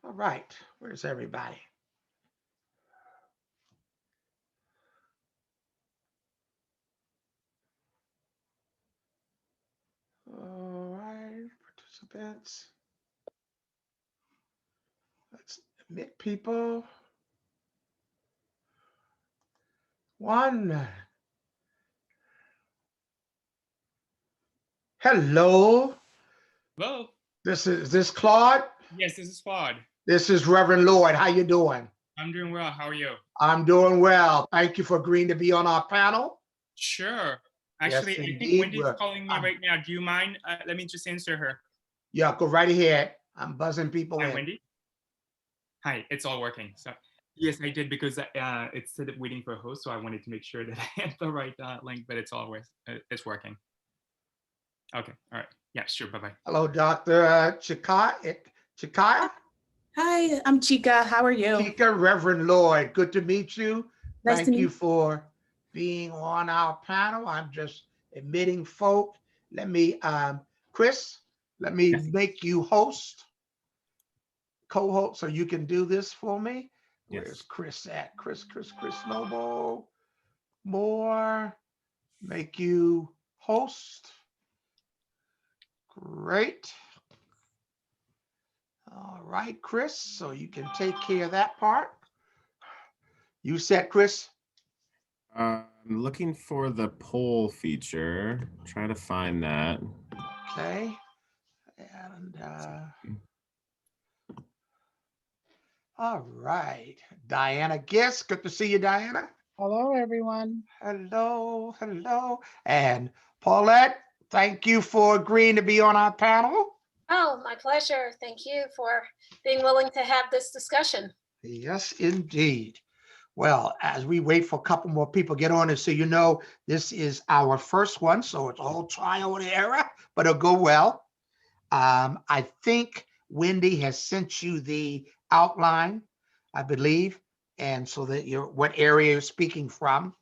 All right, where's everybody? All right, participants. Let's admit people. One. Hello. Hello. This Claude. Yes, this is Claude. This is Reverend Lloyd. How you doing? I'm doing well. How are you? I'm doing well. Thank you for agreeing to be on our panel. Sure. Yes, Actually, I think indeed. Wendy's calling me right now. Do you mind? Let me just answer her. Yeah, go right ahead. I'm buzzing people in. Hi, Wendy. Hi, it's all working. So yes, I did because it said waiting for a host, so I wanted to make sure that I had the right link, but it's working. Okay. All right. Yeah, sure. Bye-bye. Hello, Dr. Chikaya. Hi, I'm Chica. How are you? Chica, Reverend Lloyd. Good to meet you. Nice to Thank meet you for being on our panel. I'm just admitting folk. Let me, Chris, let me make you host, co-host, so you can do this for me. Yes. Where's Chris at? Chris Noble. More. Make you host. Great. All right, Chris, so you can take care of that part. You set, Chris? I'm looking for the poll feature. Try to find that. Okay. And all right, Diana Guess. Good to see you, Diana. Hello, everyone. Hello. And Paulette, thank you for agreeing to be on our panel. Oh, my pleasure. Thank you for being willing to have this discussion. Yes, indeed. Well, as we wait for a couple more people to get on, and so you know, this is our first one, so it's all trial and error, but it'll go well. I think Wendy has sent you the outline, I believe, and so that you're what area you're speaking from.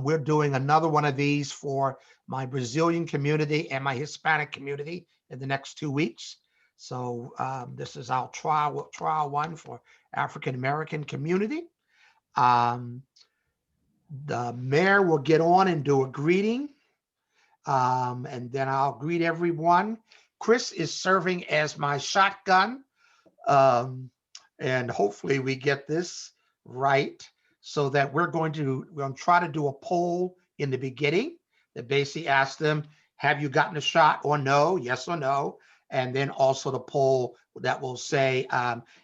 We're doing another one of these for my Brazilian community and my Hispanic community in the next 2 weeks. So this is our trial one for African American community. The mayor will get on and do a greeting, and then I'll greet everyone. Chris is serving as my shotgun, and hopefully we get this right, so that we're going to try to do a poll in the beginning that basically asks them, have you gotten a shot or no, yes or no? And then also the poll that will say,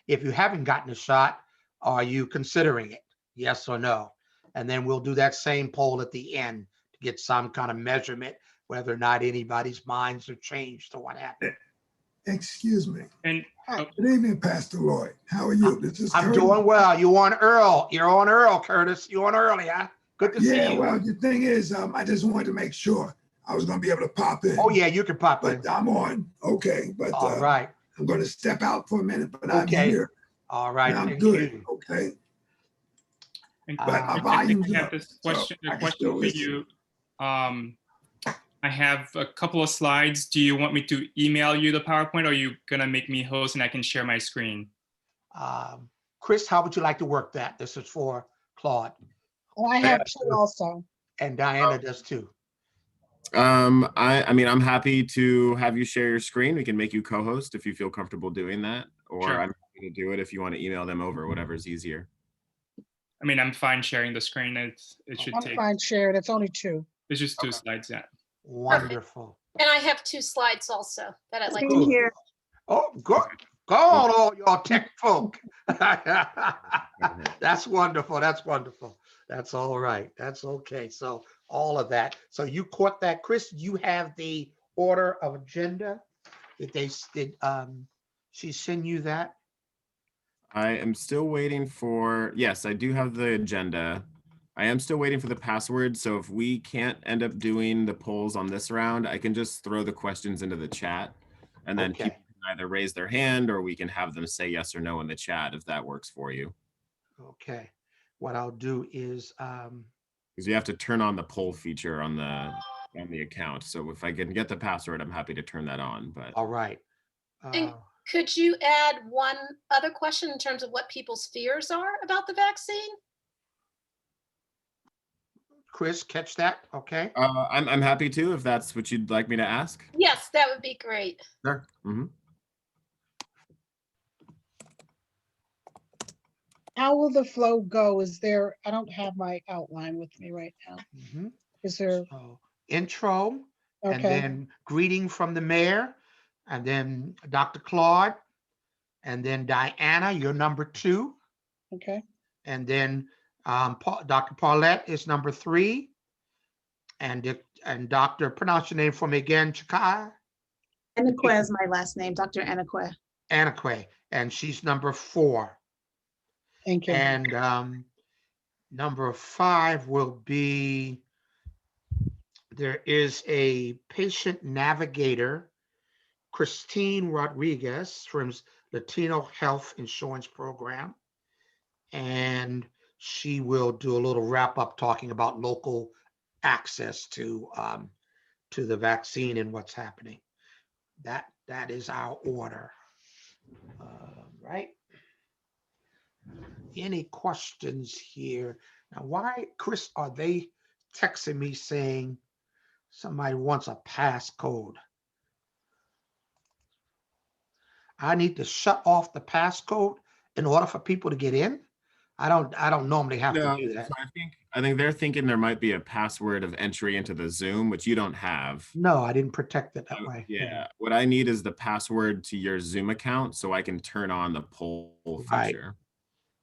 if you haven't gotten a shot, are you considering it, yes or no? And then we'll do that same poll at the end to get some kind of measurement, whether or not anybody's minds are changed or what happened. Excuse me. And good evening, Pastor Lloyd. How are you? This is I'm Curtis. doing well. You on Earl? You're on Earl, Curtis. You on early, huh? Good to see you. Yeah, well, the thing is, I just wanted to make sure I was going to be able to pop in. Oh yeah, you can pop in. But I'm on. Okay, but all right. I'm going to step out for a minute, but okay. I'm here. All right, and I'm thank good. you. Okay. And But my I volume's have up, this so question, I a can question still for listen. you. I have a couple of slides. Do you want me to email you the PowerPoint, or are you gonna make me host and I can share my screen? Chris, how would you like to work that? This is for Claude. Well, I have two also. And Diana does too. I mean, I'm happy to have you share your screen. We can make you co-host if you feel comfortable doing that, or Sure. I'm happy to do it if you want to email them over, whatever's easier. I mean, I'm fine sharing the screen. It should I'm take. fine, shared. It's only two. It's just two slides. Yeah. Wonderful. And I have 2 slides also that I'd like Good. to share. Oh, good. Go on, all y'all tech folk. That's wonderful. That's wonderful. That's all right. That's okay. So all of that. So you caught that, Chris. You have the order of agenda. Did she send you that? I am still waiting for, yes, I do have the agenda. I am still waiting for the password. So if we can't end up doing the polls on this round, I can just throw the questions into the chat, and then people can either raise their hand or we can have them say yes or no in the chat if that works for you. Okay. What I'll do is because you have to turn on the poll feature on the account. So if I can get the password, I'm happy to turn that on. But all right. And Could you add one other question in terms of what people's fears are about the vaccine? Chris, catch that? Okay. I'm happy to, if that's what you'd like me to ask. Yes, that would be great. Sure. Mhm. How will the flow go? Is there, I don't have my outline with me right now. Mhm. Is there, So intro, and okay, then greeting from the mayor, and then Dr. Claude, and then Diana, you're number 2, okay, and then Dr. Paulette is number 3, and Dr. pronounce your name for me again, Chakai Anakwe is my last name, Dr. Anakwe. Anakwe, and she's number 4. thank you. And number 5 will be, there is a patient navigator, Christy Rodriguez from Latino Health Insurance Program. And she will do a little wrap up talking about local access to the vaccine and what's happening. That is our order. Right? Any questions here? Now, why, Chris, are they texting me saying somebody wants a passcode? I need to shut off the passcode in order for people to get in? I don't normally have to No, do that. so I think they're thinking there might be a password of entry into the Zoom, which you don't have. No, I didn't protect it that way. Yeah, what I need is the password to your Zoom account so I can turn on the poll Right. feature.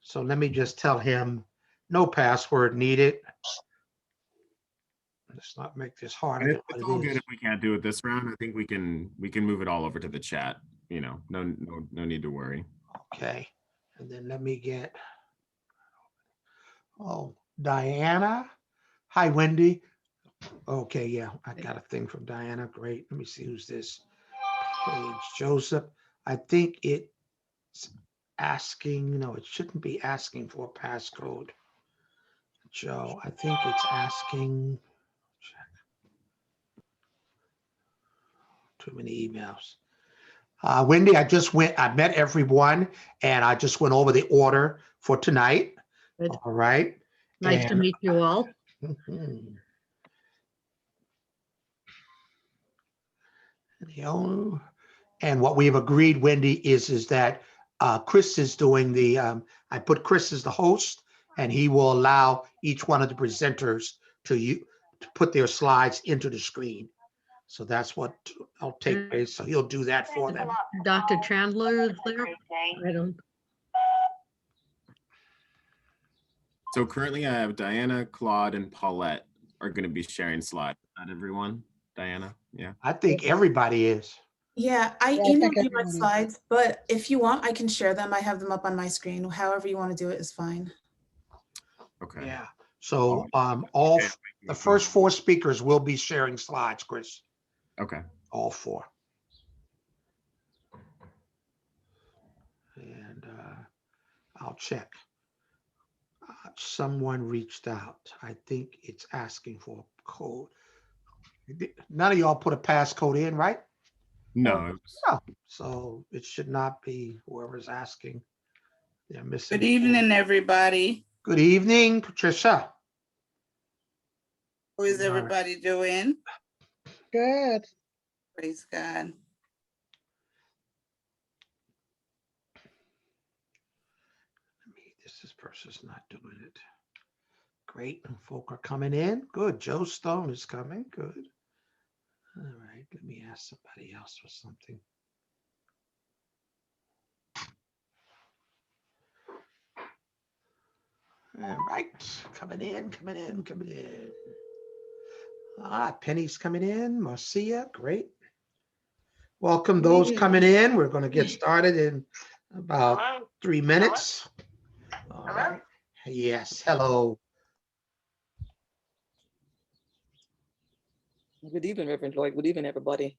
So let me just tell him no password needed. Let's not make this harder And than it's what all it good is. if we can't do it this round. I think we can move it all over to the chat. You know, no need to worry. Okay. And then let me get, oh, Diana. Hi, Wendy. Okay, yeah, I got a thing from Diana. Great. Let me see who's this. Page Joseph. I think it's asking, no, it shouldn't be asking for a passcode. Joe, I think it's asking. Too many emails. Wendy, I met everyone and I just went over the order for tonight. Good. All right. Nice to meet you all. Mhm. And what we've agreed, Wendy, is that Chris is doing the, I put Chris as the host, and he will allow each one of the presenters to put their slides into the screen. So that's what I'll take place. So he'll do that for them. Dr. Chandler is there? I don't, So currently I have Diana, Claude, and Paulette are going to be sharing slides. Not everyone. Diana, yeah. I think everybody is. Yeah, I Yeah, I emailed think you my everyone is. slides, but if you want, I can share them. I have them up on my screen. However you want to do it is fine. Okay. Yeah. So Okay. the first 4 speakers will be sharing slides, Chris. Okay. All 4. And I'll check. Someone reached out. I think it's asking for a code. None of y'all put a passcode in, right? No. it was- No. So it should not be whoever's asking. They're missing. Good evening, everybody. Good evening, Patricia. How is All right. everybody doing? Good. Praise God. This person's not doing it. Great. Folk are coming in. Good. Joe Stone is coming. Good. All right. Let me ask somebody else for something. All right. Coming in, coming in, coming in. Penny's coming in. Marcia, great. Welcome those coming in. We're going to get started in about 3 minutes. All right. Yes. Hello. Good evening, Reverend Lloyd. Good evening, everybody.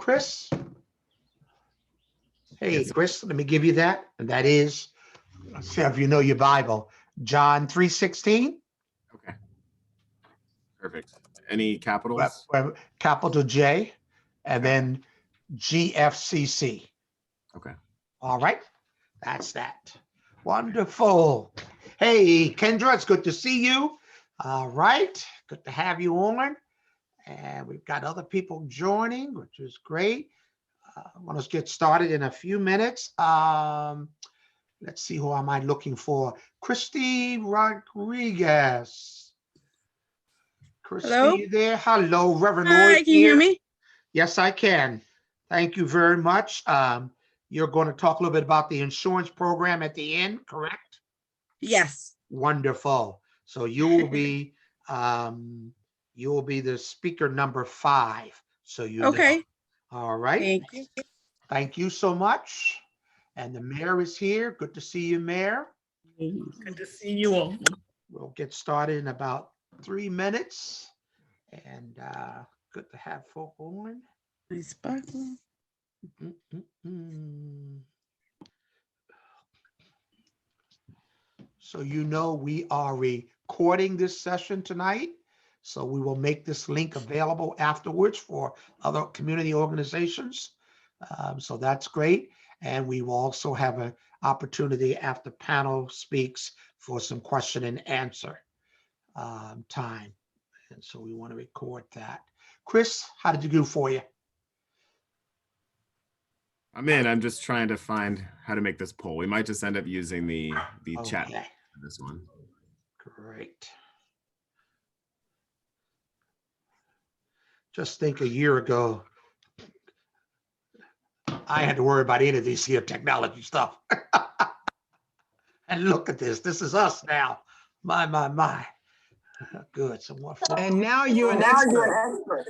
Chris? Hey, Yes. Chris, let me give you that. And that is, let's see if you know your Bible, John 3:16. Okay. Perfect. Any capitals? Capital J, and Okay. then GFCC. Okay. All right, that's that. Wonderful. Hey, Kendra, it's good to see you. All right, good to have you on. And we've got other people joining, which is great. I want to get started in a few minutes. Let's see, who am I looking for? Christy Rodriguez. Christy, Hello? you there? Hello, Reverend Hi, Lloyd can you hear here. me? Yes, I can. Thank you very much. You're going to talk a little bit about the insurance program at the end, correct? Yes. Wonderful. So you will be the speaker number 5. So you know. Okay. All right. Thank you. Thank you so much. And the mayor is here. Good to see you, Mayor. Good to see you all. We'll get started in about 3 minutes. And good to have folk on. Nice button. So you know we are recording this session tonight. So we will make this link available afterwards for other community organizations. So that's great. And we will also have an opportunity after panel speaks for some question and answer time. And so we want to record that. Chris, how did you do for you? I'm in. I'm just trying to find how to make this poll. We might just end up using the chat Okay. for this one. Great. Just think a year ago, I had to worry about any of these here technology stuff. And look at this. This is us now. My. Good. Some more folks. And now you're an expert.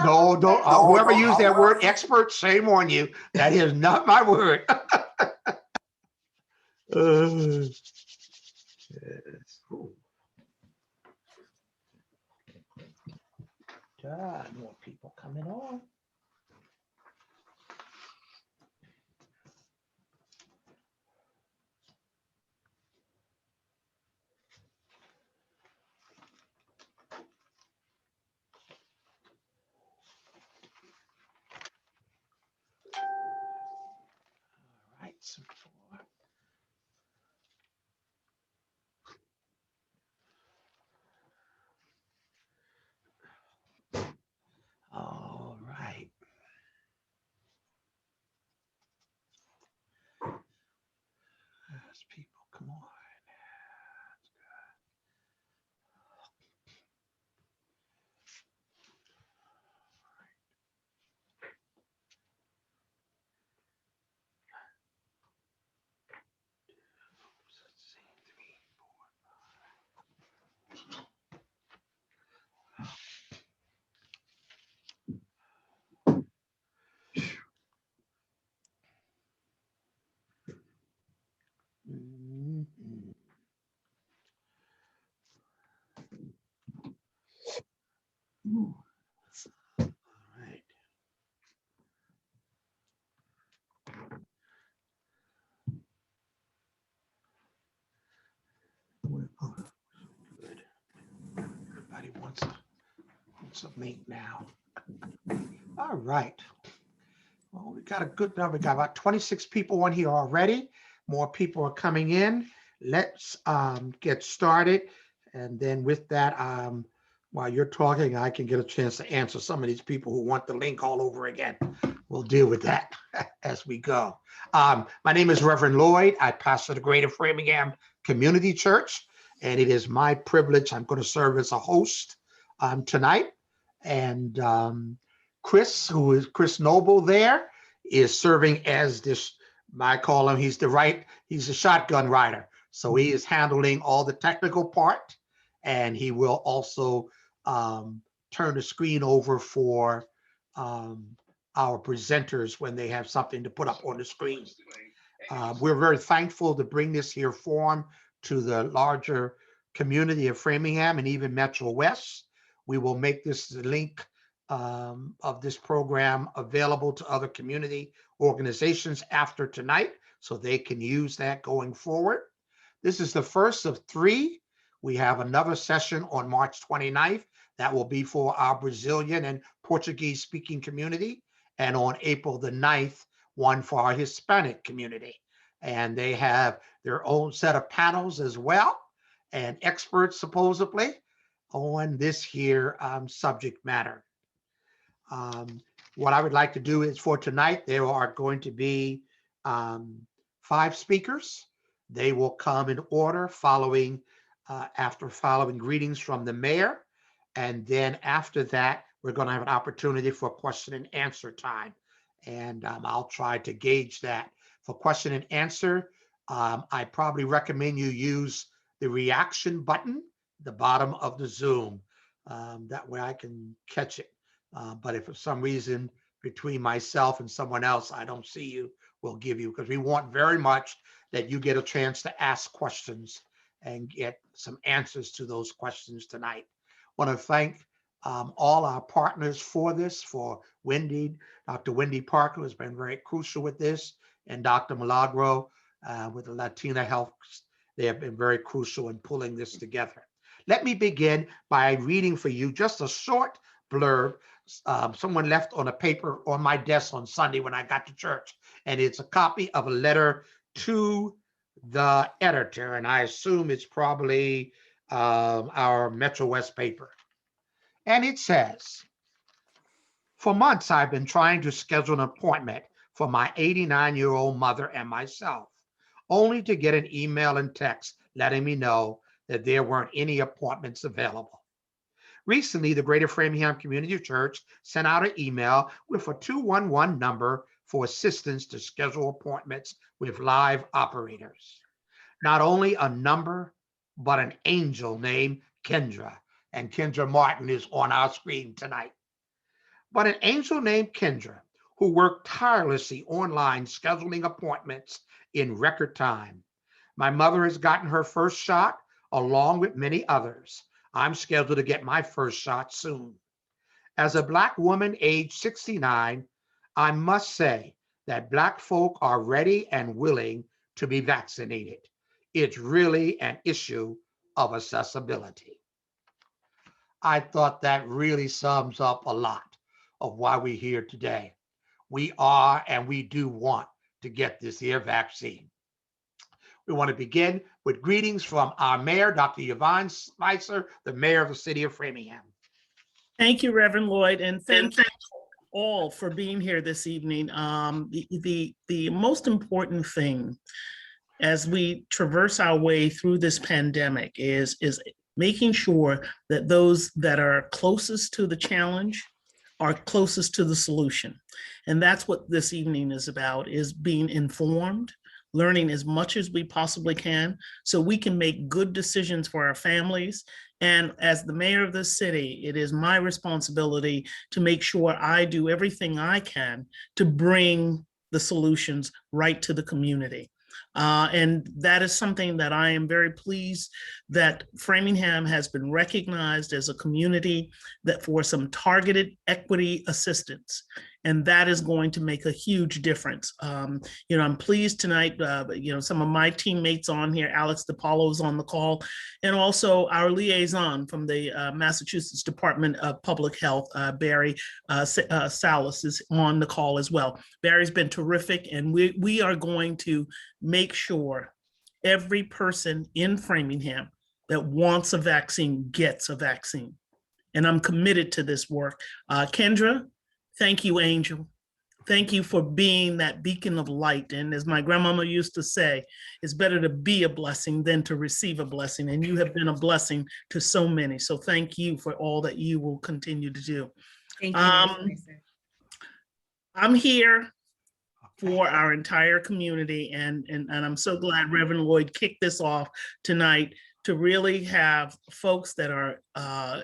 No, don't. Whoever used that word expert, shame on you. That is not my word. Yes. Ooh. God, more people coming on. All right, some more. All right. Yes, people, come on. Let's see, 3, 4. Mhm. Ooh. All right. Oh, good. Everybody wants a mate now. All right. Well, we got a good number. We got about 26 people on here already. More people are coming in. Let's get started. And then with that, while you're talking, I can get a chance to answer some of these people who want the link all over again. We'll deal with that as we go. My name is Reverend Lloyd. I pastor the Greater Framingham Community Church, and it is my privilege. I'm going to serve as a host tonight. And Chris, who is Chris Noble there, is serving as this, I call him, he's a shotgun rider. So he is handling all the technical part, and he will also turn the screen over for our presenters when they have something to put up on the screen. We're very thankful to bring this here forum to the larger community of Framingham and even Metro West. We will make this link of this program available to other community organizations after tonight, so they can use that going forward. This is the first of 3. We have another session on March 29th. That will be for our Brazilian and Portuguese speaking community. And on April the 9th, one for our Hispanic community. And they have their own set of panels as well, and experts supposedly on this here subject matter. What I would like to do is for tonight, there are going to be 5 speakers. They will come in order following after following greetings from the mayor. And then after that, we're going to have an opportunity for question and answer time. And I'll try to gauge that. For question and answer, I probably recommend you use the reaction button at the bottom of the Zoom. That way I can catch it. But if for some reason between myself and someone else, I don't see you, we'll give you, because we want very much that you get a chance to ask questions and get some answers to those questions tonight. I want to thank all our partners for this, for Wendy, Dr. Wendy Parker has been very crucial with this, and Dr. Milagro with the Latina Health. They have been very crucial in pulling this together. Let me begin by reading for you just a short blurb. Someone left on a paper on my desk on Sunday when I got to church, and it's a copy of a letter to the editor, and I assume it's probably our Metro West paper. And it says, for months, I've been trying to schedule an appointment for my 89-year-old mother and myself, only to get an email and text letting me know that there weren't any appointments available. Recently, the Greater Framingham Community Church sent out an email with a 211 number for assistance to schedule appointments with live operators. Not only a number, but an angel named Kendra. And Kendra Martin is on our screen tonight. But an angel named Kendra, who worked tirelessly online scheduling appointments in record time. My mother has gotten her first shot along with many others. I'm scheduled to get my first shot soon. As a Black woman aged 69, I must say that Black folk are ready and willing to be vaccinated. It's really an issue of accessibility. I thought that really sums up a lot of why we're here today. We are and we do want to get this here vaccine. We want to begin with greetings from our mayor, Dr. Yvonne Spicer, the mayor of the city of Framingham. Thank you, Reverend Lloyd, and thank you all for being here this evening. The most important thing as we traverse our way through this pandemic is making sure that those that are closest to the challenge are closest to the solution. And that's what this evening is about, is being informed, learning as much as we possibly can so we can make good decisions for our families. And as the mayor of the city, it is my responsibility to make sure I do everything I can to bring the solutions right to the community. And that is something that I am very pleased that Framingham has been recognized as a community that for some targeted equity assistance. And that is going to make a huge difference. I'm pleased tonight, some of my teammates on here, Alex DePaulo is on the call, and also our liaison from the Massachusetts Department of Public Health, Barry Salas is on the call as well. Barry's been terrific, and we are going to make sure every person in Framingham that wants a vaccine gets a vaccine. And I'm committed to this work. Kendra, thank you, Angel. Thank you for being that beacon of light. And as my grandmama used to say, it's better to be a blessing than to receive a blessing. And you have been a blessing to so many. So thank you for all that you will continue to do. Thank you. I'm here for our entire community. And I'm so glad Reverend Lloyd kicked this off tonight to really have folks that are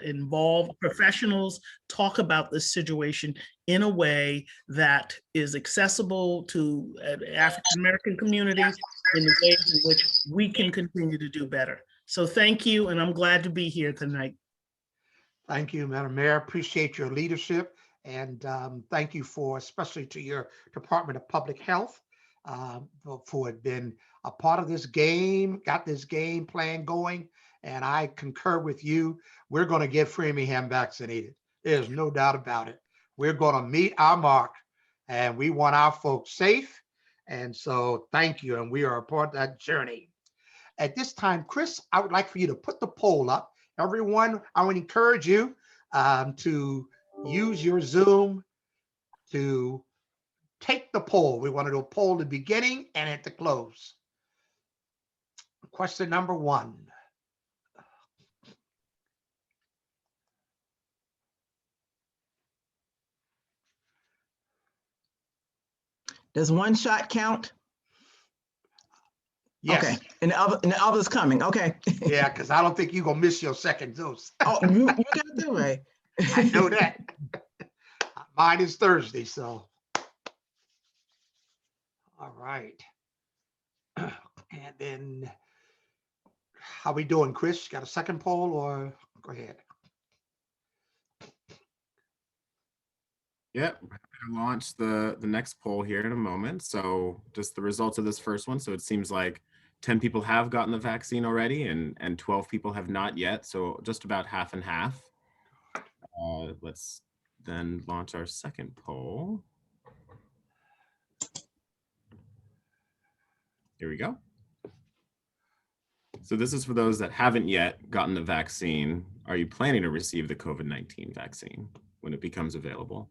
involved, professionals, talk about this situation in a way that is accessible to African-American communities in the ways in which we can continue to do better. So thank you, and I'm glad to be here tonight. Thank you, Madam Mayor. Appreciate your leadership. And thank you for, especially to your Department of Public Health, for being a part of this game, got this game plan going. And I concur with you. We're going to get Framingham vaccinated. There's no doubt about it. We're going to meet our mark, and we want our folks safe. And so thank you. And we are a part of that journey. At this time, Chris, I would like for you to put the poll up. Everyone, I would encourage you to use your Zoom to take the poll. We want to do a poll at the beginning and at the close. Question number 1. Does one shot count? Yes. Okay, and the other's coming, okay. Yeah, because I don't think you're going to miss your second dose. Oh, you got that right. I know that. Mine is Thursday, so. All right. And then, how we doing, Chris? Got a second poll or go ahead? Yep, we're going to launch the next poll here in a moment. So just the results of this first one. So it seems like 10 people have gotten the vaccine already and 12 people have not yet. So just about half and half. Let's then launch our second poll. Here we go. So this is for those that haven't yet gotten the vaccine. Are you planning to receive the COVID-19 vaccine when it becomes available?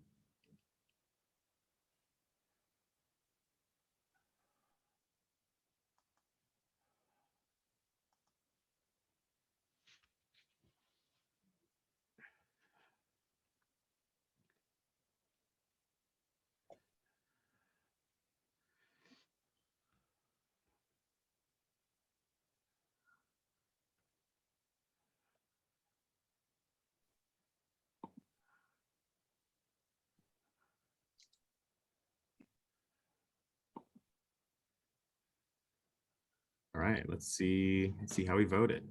All right, let's see how we voted.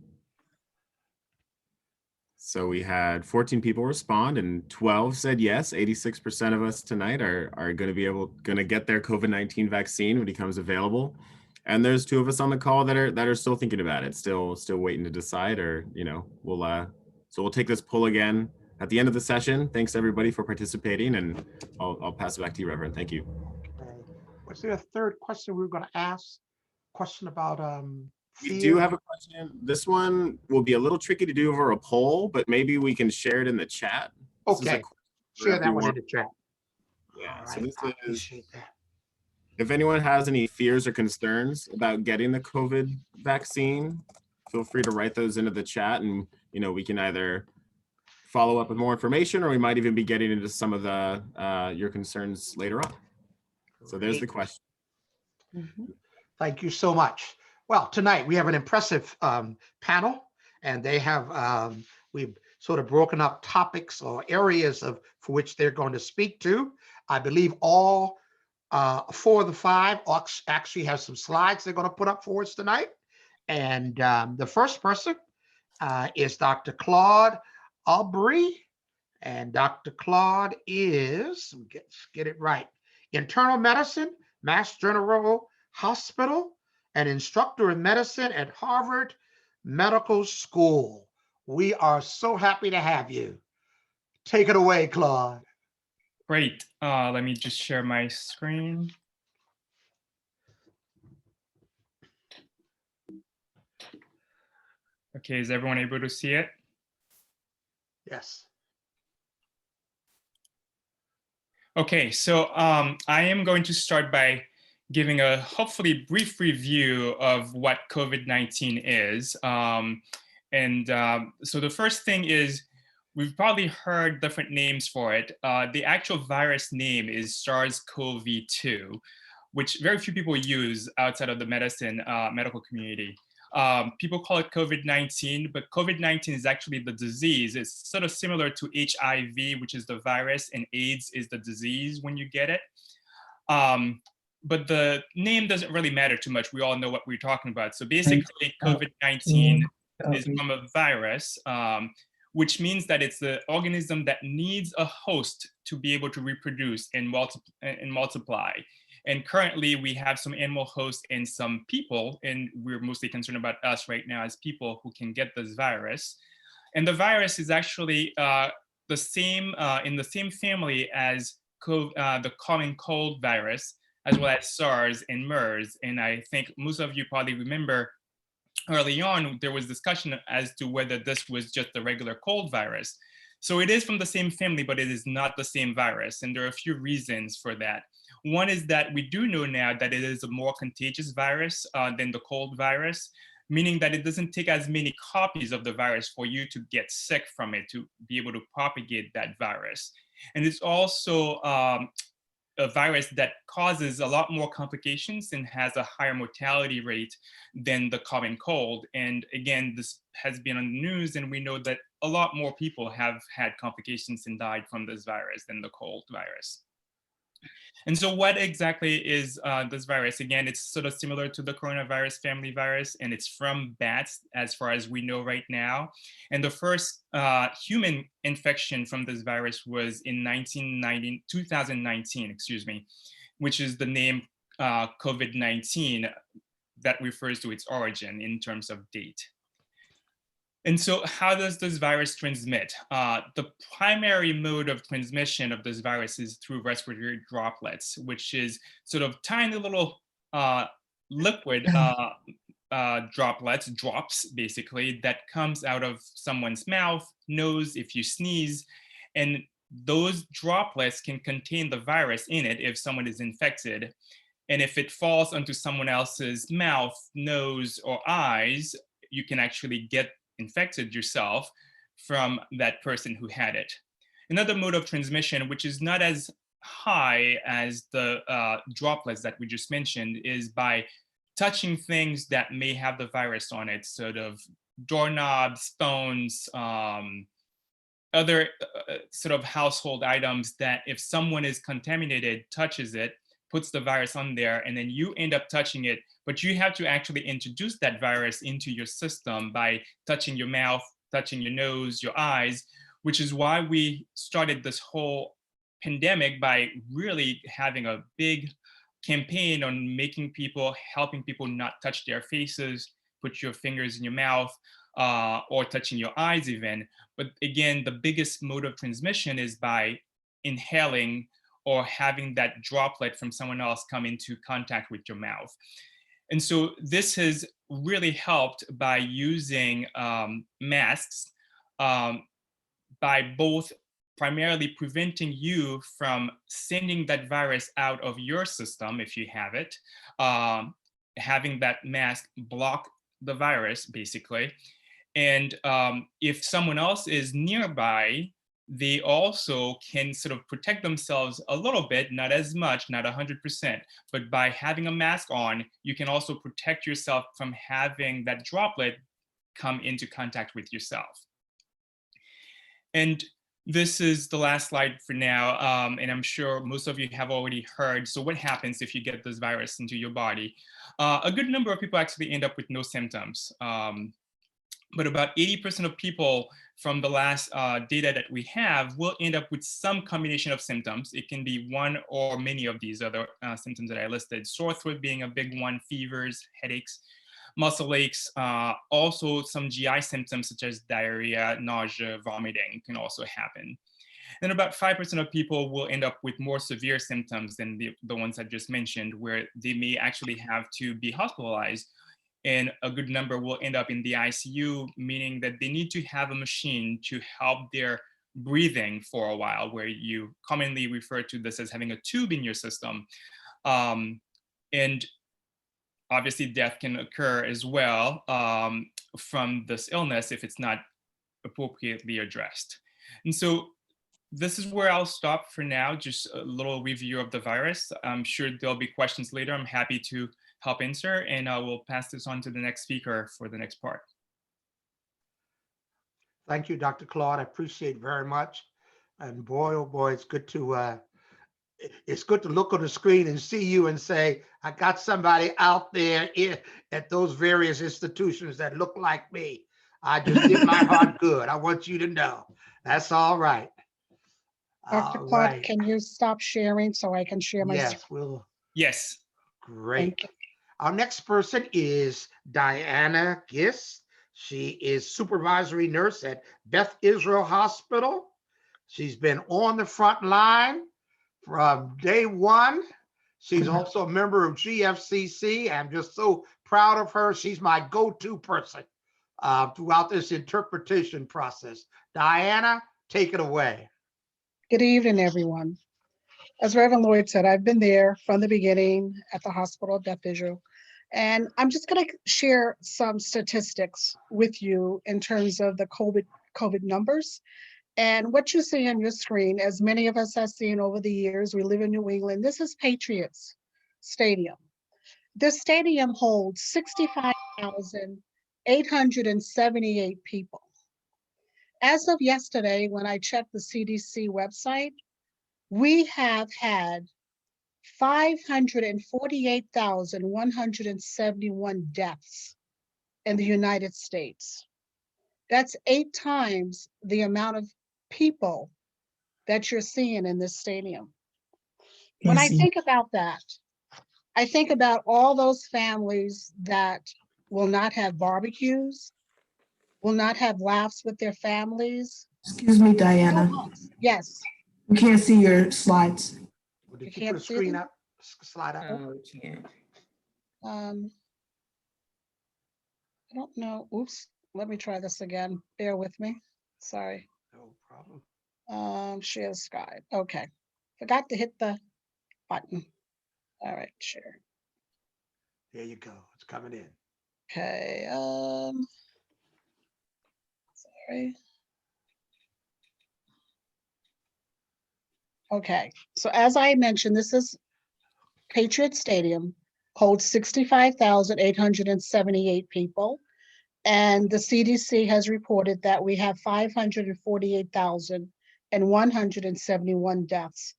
So we had 14 people respond and 12 said yes. 86% of us tonight are going to get their COVID-19 vaccine when it becomes available. And there's 2 of us on the call that are still thinking about it, still waiting to decide, or we'll take this poll again at the end of the session. Thanks everybody for participating, and I'll pass it back to you, Reverend. Thank you. Okay. Was there a third question we were going to ask? Question about We do have a question. This one will be a little tricky to do over a poll, but maybe we can share it in the chat. Okay, share that one in the chat. Yeah, All so right, this I is, appreciate that. if anyone has any fears or concerns about getting the COVID vaccine, feel free to write those into the chat, and we can either follow up with more information, or we might even be getting into some of the your concerns later on. So there's the question. Thank you so much. Well, tonight we have an impressive panel, and they have we've sort of broken up topics or areas for which they're going to speak to. I believe all 4 of the 5 actually have some slides they're going to put up for us tonight. And the first person is Dr. Claude Aubrey, and Dr. Claude is, get it right, internal medicine, Mass General Hospital, an instructor in medicine at Harvard Medical School. We are so happy to have you. Take it away, Claude. Great. Let me just share my screen. Okay, is everyone able to see it? Yes. Okay, so I am going to start by giving a hopefully brief review of what COVID-19 is. So the first thing is, we've probably heard different names for it. The actual virus name is SARS-CoV-2, which very few people use outside of the medical community. People call it COVID-19, but COVID-19 is actually the disease. It's sort of similar to HIV, which is the virus, and AIDS is the disease when you get it. But the name doesn't really matter too much. We all know what we're talking about. So basically, COVID-19 is from a virus, which means that it's the organism that needs a host to be able to reproduce and multiply. And currently we have some animal hosts and some people, and we're mostly concerned about us right now as people who can get this virus. And the virus is actually the same in the same family as the common cold virus, as well as SARS and MERS. And I think most of you probably remember early on, there was discussion as to whether this was just a regular cold virus. So it is from the same family, but it is not the same virus. And there are a few reasons for that. One is that we do know now that it is a more contagious virus than the cold virus, meaning that it doesn't take as many copies of the virus for you to get sick from it, to be able to propagate that virus. And it's also a virus that causes a lot more complications and has a higher mortality rate than the common cold. And again, this has been on the news, and we know that a lot more people have had complications and died from this virus than the cold virus. And so what exactly is this virus? Again, it's sort of similar to the coronavirus family virus, and it's from bats as far as we know right now. And the first human infection from this virus was in 2019, excuse me, which is the name COVID-19 that refers to its origin in terms of date. And so how does this virus transmit? The primary mode of transmission of this virus is through respiratory droplets, which is sort of tiny little liquid drops basically, that comes out of someone's mouth, nose, if you sneeze, and those droplets can contain the virus in it if someone is infected. And if it falls onto someone else's mouth, nose, or eyes, you can actually get infected yourself from that person who had it. Another mode of transmission, which is not as high as the droplets that we just mentioned, is by touching things that may have the virus on it, sort of doorknobs, stones, other sort of household items that if someone is contaminated, touches it, puts the virus on there, and then you end up touching it, but you have to actually introduce that virus into your system by touching your mouth, touching your nose, your eyes, which is why we started this whole pandemic by really having a big campaign on helping people not touch their faces, put your fingers in your mouth, or touching your eyes even. But again, the biggest mode of transmission is by inhaling or having that droplet from someone else come into contact with your mouth. And so this has really helped by using masks by both primarily preventing you from sending that virus out of your system if you have it, having that mask block the virus basically. And if someone else is nearby, they also can sort of protect themselves a little bit, not as much, not 100%, but by having a mask on, you can also protect yourself from having that droplet come into contact with yourself. And this is the last slide for now, and I'm sure most of you have already heard. So what happens if you get this virus into your body? A good number of people actually end up with no symptoms. But about 80% of people from the last data that we have will end up with some combination of symptoms. It can be one or many of these other symptoms that I listed. Sore throat being a big one, fevers, headaches, muscle aches, also some GI symptoms such as diarrhea, nausea, vomiting can also happen. Then about 5% of people will end up with more severe symptoms than the ones I just mentioned, where they may actually have to be hospitalized. And a good number will end up in the ICU, meaning that they need to have a machine to help their breathing for a while, where you commonly refer to this as having a tube in your system. And obviously death can occur as well from this illness if it's not appropriately addressed. And so this is where I'll stop for now, just a little review of the virus. I'm sure there'll be questions later. I'm happy to help answer, and I will pass this on to the next speaker for the next part. Thank you, Dr. Claude. I appreciate very much. And boy, oh boy, it's good to look on the screen and see you and say, I got somebody out there at those various institutions that look like me. I just did my heart good. I want you to know. That's all right. Dr. All Clark, right. can you stop sharing so I can share my screen? Yes, we'll. Yes. Great. Thank you. Our next person is Diana Giss. She is supervisory nurse at Beth Israel Hospital. She's been on the front line from day one. She's also a member of GFCC. I'm just so proud of her. She's my go-to person throughout this interpretation process. Diana, take it away. Good evening, everyone. As Reverend Lloyd said, I've been there from the beginning at the hospital at Beth Israel. And I'm just going to share some statistics with you in terms of the COVID numbers. And what you see on your screen, as many of us have seen over the years, we live in New England, this is Patriots Stadium. This stadium holds 65,878 people. As of yesterday, when I checked the CDC website, we have had 548,171 deaths in the United States. That's 8 times the amount of people that you're seeing in this stadium. When I think about that, I think about all those families that will not have barbecues, will not have laughs with their families. Excuse me, Diana. Yes. We can't see your slides. Well, did You you can't put a see screen them? up, slide up? Oh, we can't. I don't know. Oops. Let me try this again. Bear with me. Sorry. No problem. Share Skype. Okay. Forgot to hit the button. All right, share. There you go. It's coming in. Okay. Sorry. Okay. So as I mentioned, this is Patriot Stadium, holds 65,878 people. And the CDC has reported that we have 548,171 deaths,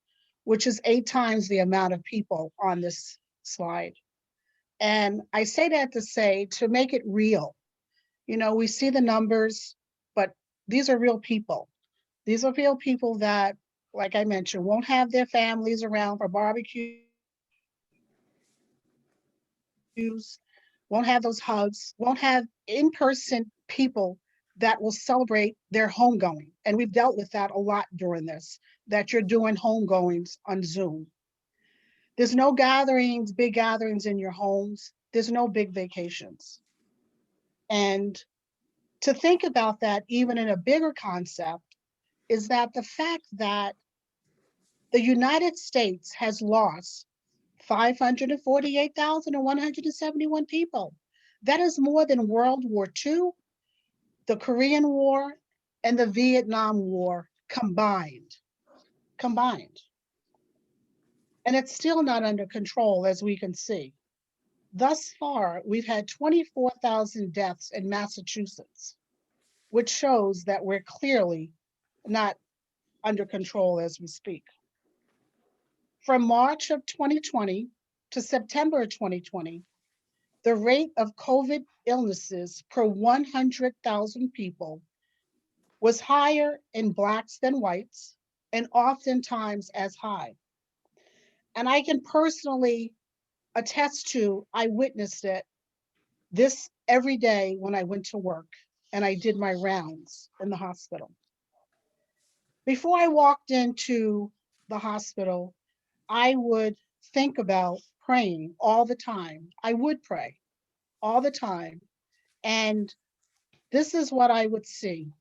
which is 8 times the amount of people on this slide. And I say that to say, to make it real, you know, we see the numbers, but these are real people. These are real people that, like I mentioned, won't have their families around for barbecues, won't have those hugs, won't have in-person people that will celebrate their homegoing. And we've dealt with that a lot during this, that you're doing homegoings on Zoom. There's no gatherings, big gatherings in your homes. There's no big vacations. And to think about that, even in a bigger concept, is that the fact that the United States has lost 548,171 people. That is more than World War II, the Korean War, and the Vietnam War combined. And it's still not under control, as we can see. Thus far, we've had 24,000 deaths in Massachusetts, which shows that we're clearly not under control as we speak. From March of 2020 to September of 2020, the rate of COVID illnesses per 100,000 people was higher in Blacks than whites, and oftentimes as high. And I can personally attest to, I witnessed it this every day when I went to work and I did my rounds in the hospital. Before I walked into the hospital, I would think about praying all the time. I would pray all the time. And this is what I would see.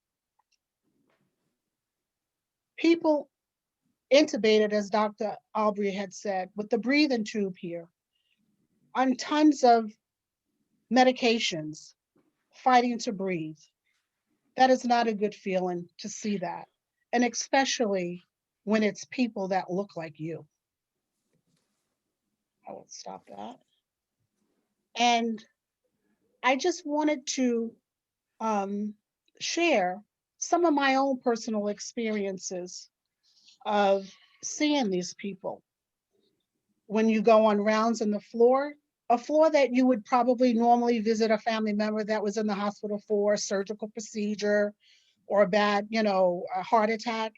People intubated, as Dr. Aubrey had said, with the breathing tube here, on tons of medications, fighting to breathe. That is not a good feeling to see that. And especially when it's people that look like you. I will stop that. And I just wanted to share some of my own personal experiences of seeing these people. When you go on rounds on the floor, a floor that you would probably normally visit a family member that was in the hospital for a surgical procedure or a bad, a heart attack.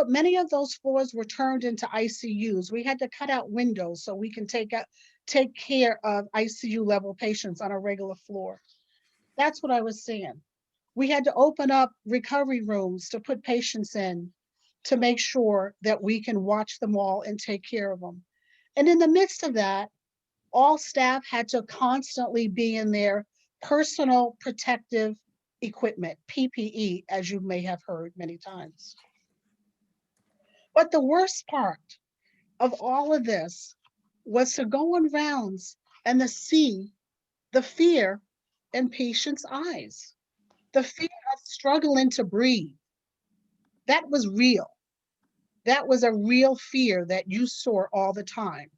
Many of those floors were turned into ICUs. We had to cut out windows so we can take care of ICU level patients on a regular floor. That's what I was saying. We had to open up recovery rooms to put patients in to make sure that we can watch them all and take care of them. And in the midst of that, all staff had to constantly be in their personal protective equipment, PPE, as you may have heard many times. But the worst part of all of this was to go on rounds and to see the fear in patients' eyes, the fear of struggling to breathe. That was real. That was a real fear that you saw all the time.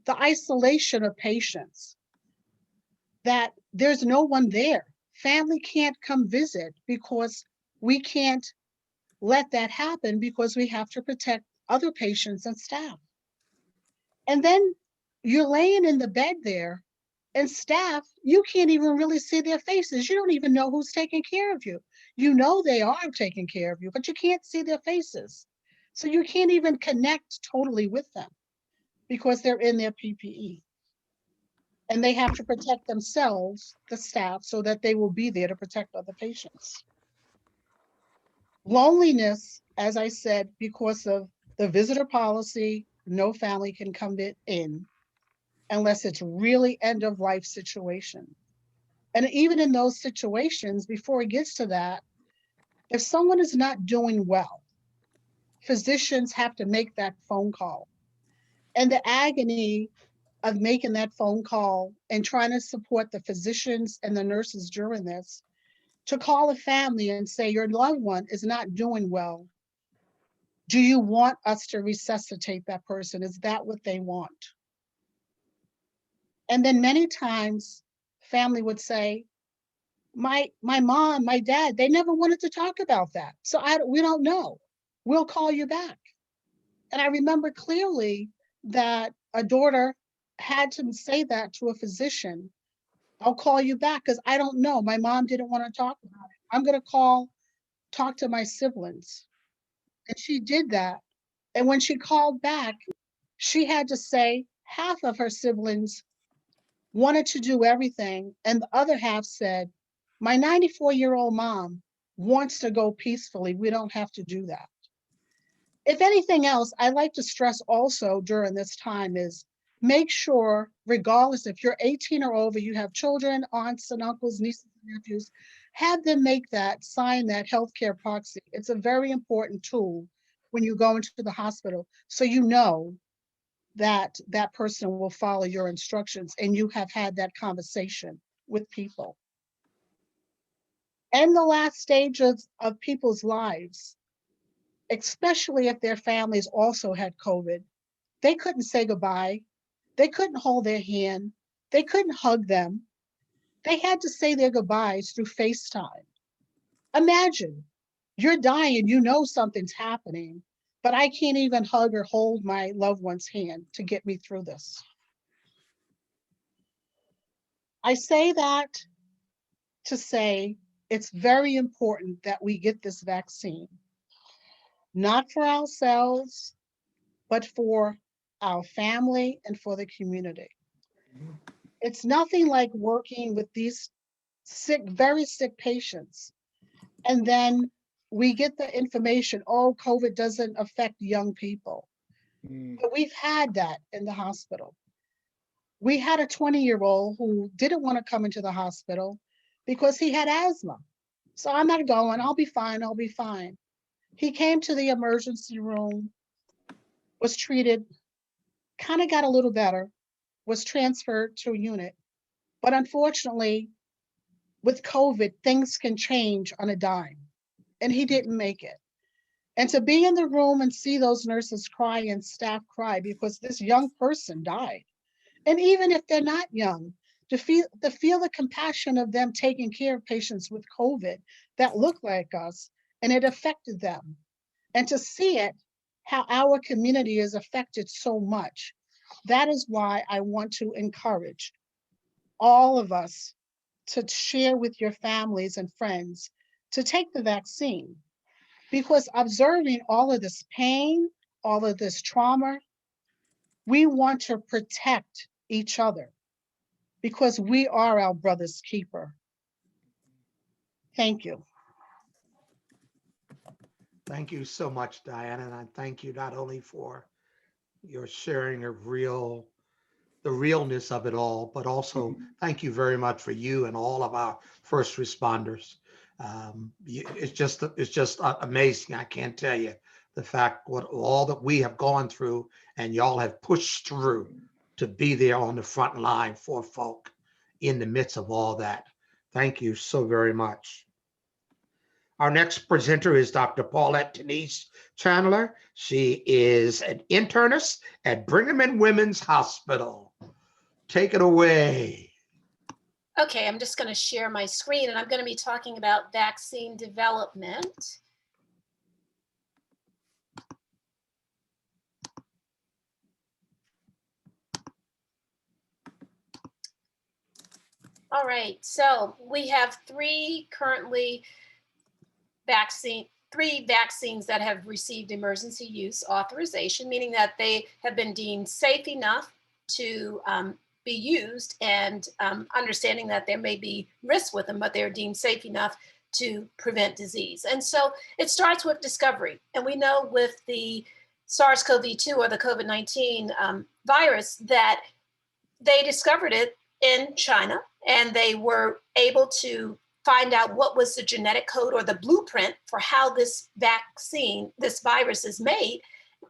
The isolation of patients, that there's no one there. Family can't come visit because we can't let that happen because we have to protect other patients and staff. And then you're laying in the bed there and staff, you can't even really see their faces. You don't even know who's taking care of you. You know they are taking care of you, but you can't see their faces. So you can't even connect totally with them because they're in their PPE. And they have to protect themselves, the staff, so that they will be there to protect other patients. Loneliness, as I said, because of the visitor policy, no family can come in unless it's really end of life situation. And even in those situations, before it gets to that, if someone is not doing well, physicians have to make that phone call. And the agony of making that phone call and trying to support the physicians and the nurses during this, to call a family and say, your loved one is not doing well. Do you want us to resuscitate that person? Is that what they want? And then many times family would say, my mom, my dad, they never wanted to talk about that. So we don't know. We'll call you back. And I remember clearly that a daughter had to say that to a physician. I'll call you back because I don't know. My mom didn't want to talk about it. I'm going to talk to my siblings. And she did that. And when she called back, she had to say half of her siblings wanted to do everything. And the other half said, my 94-year-old mom wants to go peacefully. We don't have to do that. If anything else, I like to stress also during this time is make sure, regardless if you're 18 or over, you have children, aunts and uncles, nieces and nephews, have them sign that healthcare proxy. It's a very important tool when you go into the hospital, so you know that that person will follow your instructions and you have had that conversation with people. And the last stages of people's lives, especially if their families also had COVID, they couldn't say goodbye. They couldn't hold their hand. They couldn't hug them. They had to say their goodbyes through FaceTime. Imagine, you're dying, you know something's happening, but I can't even hug or hold my loved one's hand to get me through this. I say that to say it's very important that we get this vaccine, not for ourselves, but for our family and for the community. It's nothing like working with these sick, very sick patients. And then we get the information, oh, COVID doesn't affect young people. But we've had that in the hospital. We had a 20-year-old who didn't want to come into the hospital because he had asthma. So I'm not going, I'll be fine, I'll be fine. He came to the emergency room, was treated, kind of got a little better, was transferred to a unit. But unfortunately, with COVID, things can change on a dime. And he didn't make it. And to be in the room and see those nurses cry and staff cry because this young person died. And even if they're not young, to feel the compassion of them taking care of patients with COVID that look like us, and it affected them. And to see it, how our community is affected so much. That is why I want to encourage all of us to share with your families and friends to take the vaccine, because observing all of this pain, all of this trauma, we want to protect each other because we are our brother's keeper. Thank you. Thank you so much, Diana, and I thank you not only for your sharing of the realness of it all, but also thank you very much for you and all of our first responders. It's just amazing. I can't tell you the fact what all that we have gone through and y'all have pushed through to be there on the front line for folk in the midst of all that. Thank you so very much. Our next presenter is Dr. Paulette Denise Chandler. She is an internist at Brigham and Women's Hospital. Take it away. Okay, I'm just going to share my screen and I'm going to be talking about vaccine development. All right, so we have three vaccines that have received emergency use authorization, meaning that they have been deemed safe enough to be used, and understanding that there may be risks with them, but they're deemed safe enough to prevent disease. And so it starts with discovery. And we know with the SARS-CoV-2 or the COVID-19 virus that they discovered it in China, and they were able to find out what was the genetic code or the blueprint for how this vaccine, this virus is made.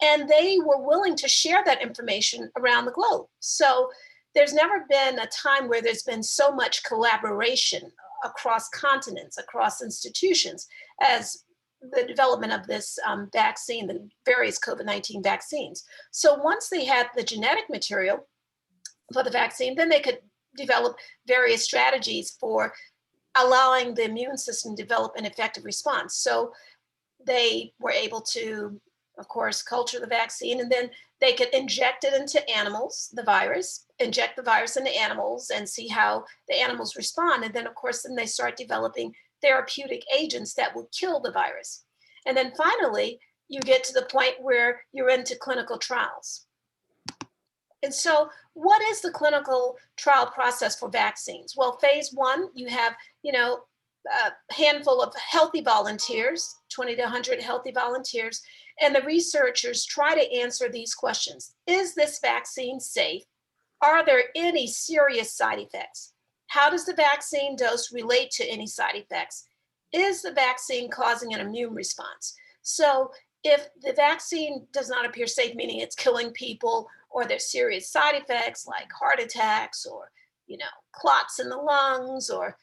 And they were willing to share that information around the globe. So there's never been a time where there's been so much collaboration across continents, across institutions, as the development of this vaccine, the various COVID-19 vaccines. So once they had the genetic material for the vaccine, then they could develop various strategies for allowing the immune system to develop an effective response. So they were able to, of course, culture the vaccine, and then they could inject it into animals, inject the virus into animals and see how the animals respond. And then, of course, then they start developing therapeutic agents that will kill the virus. And then finally, you get to the point where you're into clinical trials. And so what is the clinical trial process for vaccines? Well, phase 1, you have, a handful of healthy volunteers, 20 to 100 healthy volunteers, and the researchers try to answer these questions. Is this vaccine safe? Are there any serious side effects? How does the vaccine dose relate to any side effects? Is the vaccine causing an immune response? So if the vaccine does not appear safe, meaning it's killing people, or there's serious side effects like heart attacks or, clots in the lungs or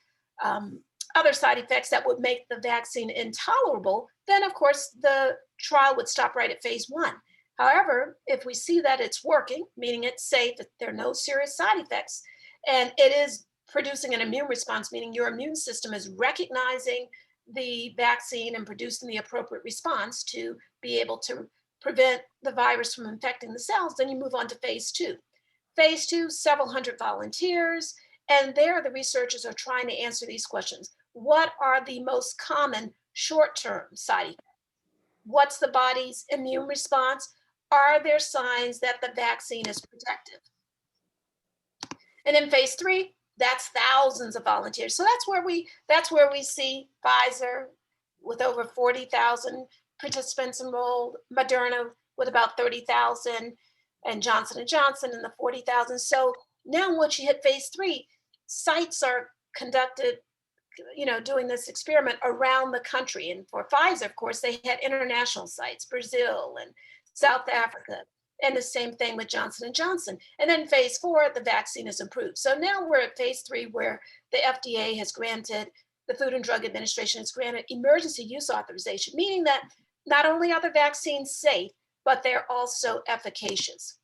other side effects that would make the vaccine intolerable, then of course the trial would stop right at phase 1. However, if we see that it's working, meaning it's safe, that there are no serious side effects, and it is producing an immune response, meaning your immune system is recognizing the vaccine and producing the appropriate response to be able to prevent the virus from infecting the cells, then you move on to phase 2. Phase 2, several hundred volunteers, and there the researchers are trying to answer these questions. What are the most common short-term side effects? What's the body's immune response? Are there signs that the vaccine is protective? And in phase 3, that's thousands of volunteers. So that's where we see Pfizer with over 40,000 participants enrolled, Moderna with about 30,000, and Johnson & Johnson in the 40,000. So now once you hit phase 3, sites are conducted, doing this experiment around the country. And for Pfizer, of course, they had international sites, Brazil and South Africa, and the same thing with Johnson & Johnson. And then phase 4, the vaccine is approved. So now we're at phase 3 where the FDA has granted, the Food and Drug Administration has granted emergency use authorization, meaning that not only are the vaccines safe, but they're also efficacious.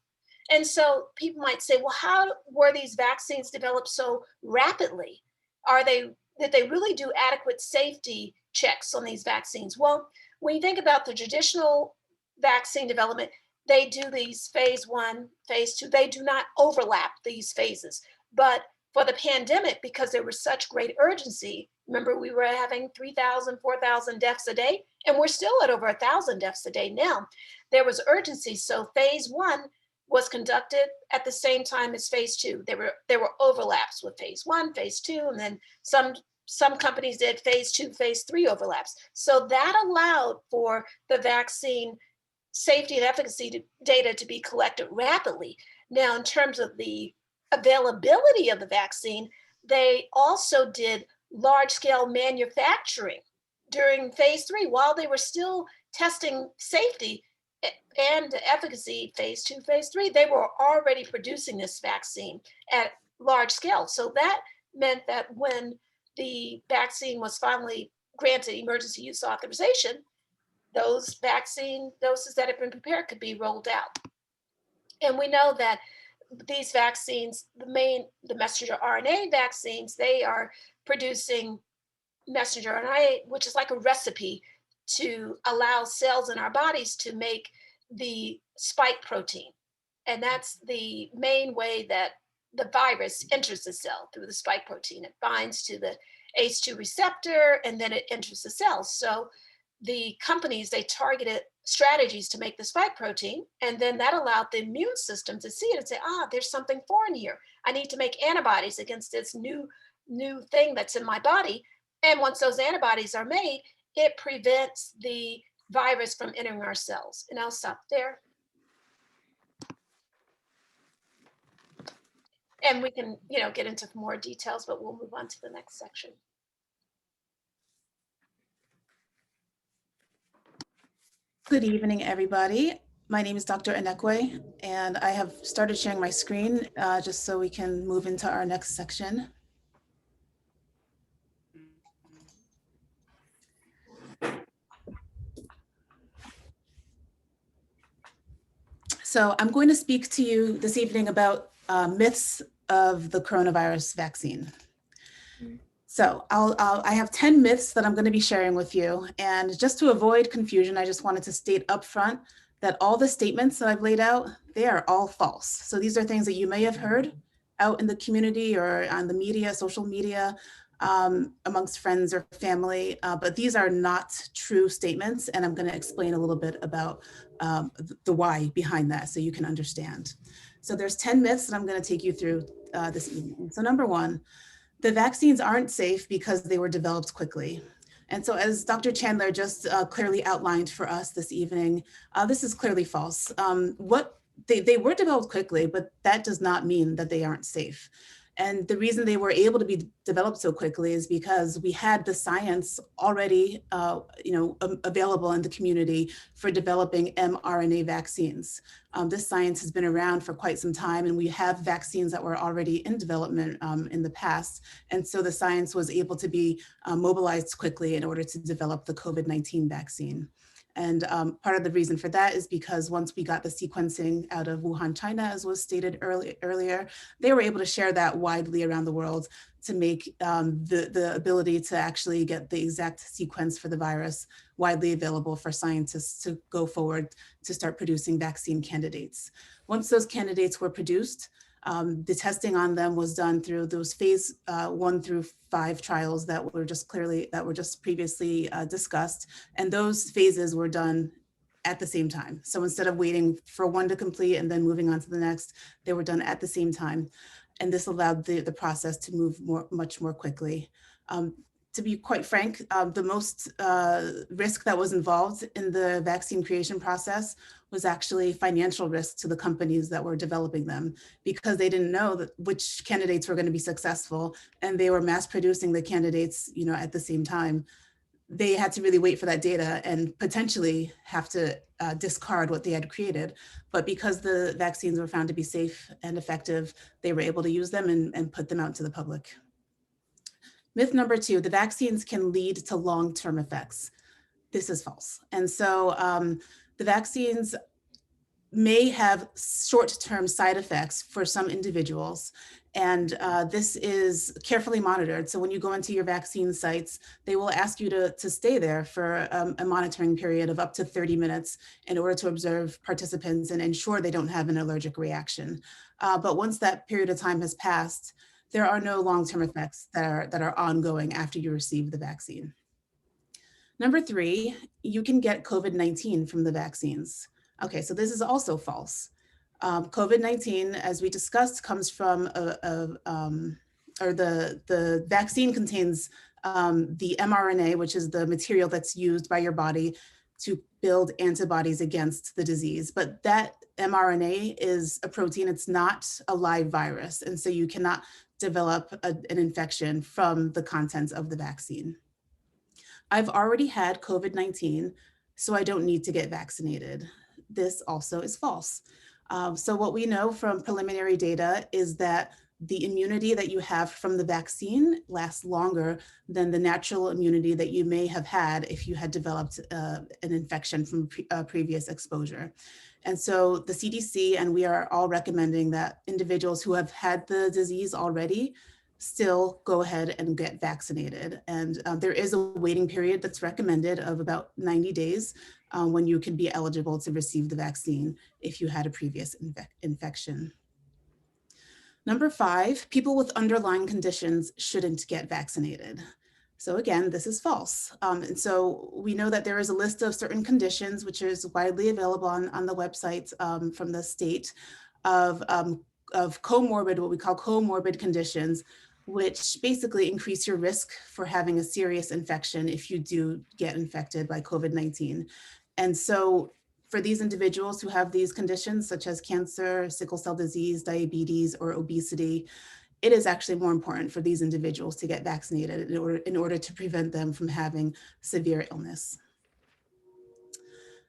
And so people might say, well, how were these vaccines developed so rapidly? Did they really do adequate safety checks on these vaccines? Well, when you think about the traditional vaccine development, they do these phase 1, phase 2. They do not overlap these phases. But for the pandemic, because there was such great urgency, remember we were having 3,000, 4,000 deaths a day, and we're still at over 1,000 deaths a day now. There was urgency. So phase 1 was conducted at the same time as phase 2. There were overlaps with phase 1, phase 2, and then some companies did phase 2, phase 3 overlaps. So that allowed for the vaccine safety and efficacy data to be collected rapidly. Now, in terms of the availability of the vaccine, they also did large-scale manufacturing during phase 3 while they were still testing safety and efficacy, phase 2, phase 3, they were already producing this vaccine at large scale. So that meant that when the vaccine was finally granted emergency use authorization, those vaccine doses that had been prepared could be rolled out. And we know that these vaccines, the messenger RNA vaccines, they are producing messenger RNA, which is like a recipe to allow cells in our bodies to make the spike protein. And that's the main way that the virus enters the cell, through the spike protein. It binds to the ACE2 receptor and then it enters the cell. So the companies, they targeted strategies to make the spike protein, and then that allowed the immune system to see it and say, there's something foreign here. I need to make antibodies against this new thing that's in my body. And once those antibodies are made, it prevents the virus from entering our cells. And I'll stop there. And we can, get into more details, but we'll move on to the next section. Good evening, everybody. My name is Dr. Inekwe, and I have started sharing my screen just so we can move into our next section. So I'm going to speak to you this evening about myths of the coronavirus vaccine. So I have 10 myths that I'm going to be sharing with you. And just to avoid confusion, I just wanted to state up front that all the statements that I've laid out, they are all false. So these are things that you may have heard out in the community or on the media, social media, amongst friends or family, but these are not true statements. And I'm going to explain a little bit about the why behind that so you can understand. So there's 10 myths that I'm going to take you through this evening. So number one, the vaccines aren't safe because they were developed quickly. And so as Dr. Chandler just clearly outlined for us this evening, this is clearly false. They were developed quickly, but that does not mean that they aren't safe. And the reason they were able to be developed so quickly is because we had the science already available in the community for developing mRNA vaccines. This science has been around for quite some time, and we have vaccines that were already in development in the past. And so the science was able to be mobilized quickly in order to develop the COVID-19 vaccine. And part of the reason for that is because once we got the sequencing out of Wuhan, China, as was stated earlier, they were able to share that widely around the world to make the ability to actually get the exact sequence for the virus widely available for scientists to go forward to start producing vaccine candidates. Once those candidates were produced, the testing on them was done through those phase 1 through 5 trials that were just previously discussed. And those phases were done at the same time. So instead of waiting for one to complete and then moving on to the next, they were done at the same time. And this allowed the process to move much more quickly. To be quite frank, the most risk that was involved in the vaccine creation process was actually financial risk to the companies that were developing them, because they didn't know which candidates were going to be successful, and they were mass producing the candidates, at the same time. They had to really wait for that data and potentially have to discard what they had created. But because the vaccines were found to be safe and effective, they were able to use them and put them out to the public. Myth number 2, the vaccines can lead to long-term effects. This is false. And so the vaccines may have short-term side effects for some individuals. And this is carefully monitored. So when you go into your vaccine sites, they will ask you to stay there for a monitoring period of up to 30 minutes in order to observe participants and ensure they don't have an allergic reaction. But once that period of time has passed, there are no long-term effects that are ongoing after you receive the vaccine. Number 3, you can get COVID-19 from the vaccines. Okay, so this is also false. COVID-19, as we discussed, comes from the vaccine contains the mRNA, which is the material that's used by your body to build antibodies against the disease. But that mRNA is a protein, it's not a live virus. And so you cannot develop an infection from the contents of the vaccine. I've already had COVID-19, so I don't need to get vaccinated. This also is false. So what we know from preliminary data is that the immunity that you have from the vaccine lasts longer than the natural immunity that you may have had if you had developed an infection from previous exposure. And so the CDC and we are all recommending that individuals who have had the disease already still go ahead and get vaccinated. And there is a waiting period that's recommended of about 90 days when you can be eligible to receive the vaccine if you had a previous infection. Number 5, people with underlying conditions shouldn't get vaccinated. So again, this is false. And so we know that there is a list of certain conditions, which is widely available on the website from the state of comorbid, what we call comorbid conditions, which basically increase your risk for having a serious infection if you do get infected by COVID-19. And so for these individuals who have these conditions, such as cancer, sickle cell disease, diabetes, or obesity, it is actually more important for these individuals to get vaccinated in order to prevent them from having severe illness.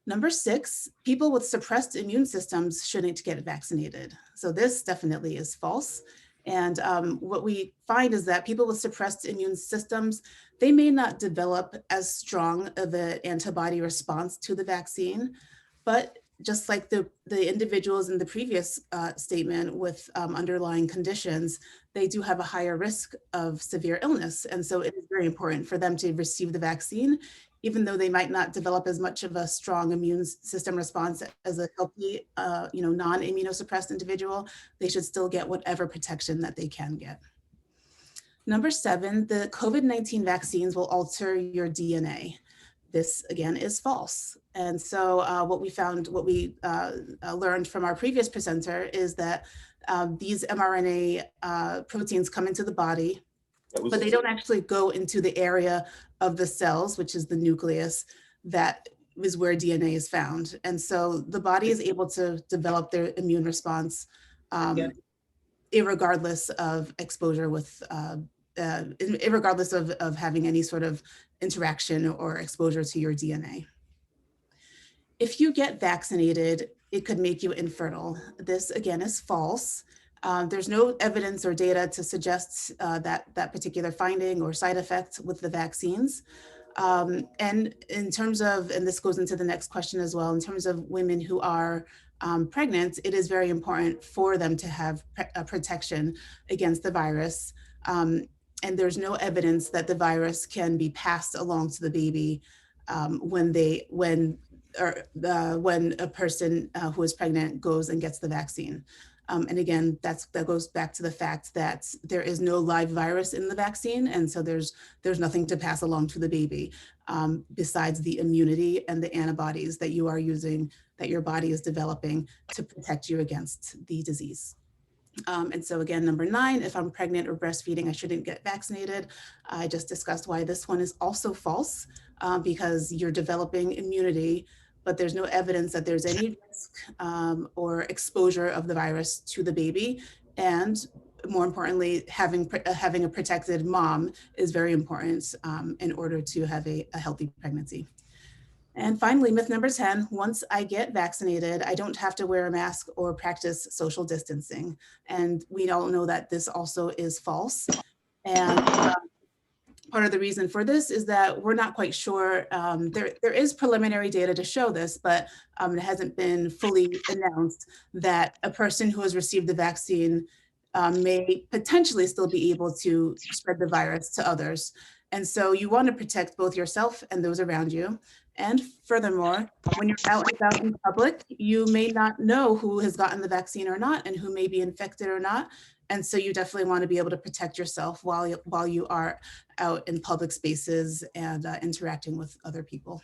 Number 6, people with suppressed immune systems shouldn't get vaccinated. So this definitely is false. And what we find is that people with suppressed immune systems, they may not develop as strong of an antibody response to the vaccine, but just like the individuals in the previous statement with underlying conditions, they do have a higher risk of severe illness. And so it is very important for them to receive the vaccine, even though they might not develop as much of a strong immune system response as a healthy, non-immunosuppressed individual. They should still get whatever protection that they can get. Number 7, the COVID-19 vaccines will alter your DNA. This again is false. And so what we learned from our previous presenter is that these mRNA proteins come into the body, but they don't actually go into the area of the cells, which is the nucleus, that is where DNA is found. And so the body is able to develop their immune response irregardless of exposure with, irregardless of having any sort of interaction or exposure to your DNA. If you get vaccinated, it could make you infertile. This again is false. There's no evidence or data to suggest that particular finding or side effect with the vaccines. And in terms of, and this goes into the next question as well, in terms of women who are pregnant, it is very important for them to have protection against the virus. And there's no evidence that the virus can be passed along to the baby when a person who is pregnant goes and gets the vaccine. And again, that goes back to the fact that there is no live virus in the vaccine, and so there's nothing to pass along to the baby besides the immunity and the antibodies that you are using, that your body is developing to protect you against the disease. And so again, number 9, if I'm pregnant or breastfeeding, I shouldn't get vaccinated. I just discussed why this one is also false because you're developing immunity, but there's no evidence that there's any risk or exposure of the virus to the baby. And more importantly, having a protected mom is very important in order to have a healthy pregnancy. And finally, myth number 10, once I get vaccinated, I don't have to wear a mask or practice social distancing. And we all know that this also is false. And part of the reason for this is that we're not quite sure. There is preliminary data to show this, but it hasn't been fully announced that a person who has received the vaccine may potentially still be able to spread the virus to others. And so you want to protect both yourself and those around you. And furthermore, when you're out and about in public, you may not know who has gotten the vaccine or not and who may be infected or not. And so you definitely want to be able to protect yourself while you are out in public spaces and interacting with other people.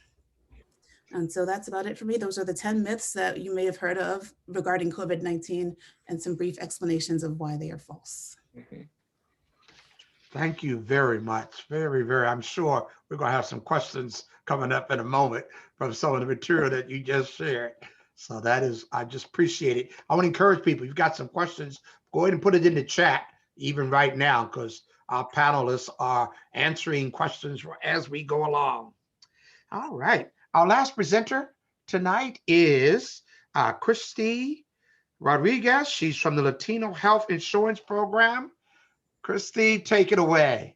And so that's about it for me. Those are the 10 myths that you may have heard of regarding COVID-19 and some brief explanations of why they are false. Thank you very much. Very, very. I'm sure we're going to have some questions coming up in a moment from some of the material that you just shared. So that is, I just appreciate it. I want to encourage people, if you've got some questions, go ahead and put it in the chat, even right now, because our panelists are answering questions as we go along. All right. Our last presenter tonight is Christy Rodriguez. She's from the Latino Health Insurance Program. Christy, take it away.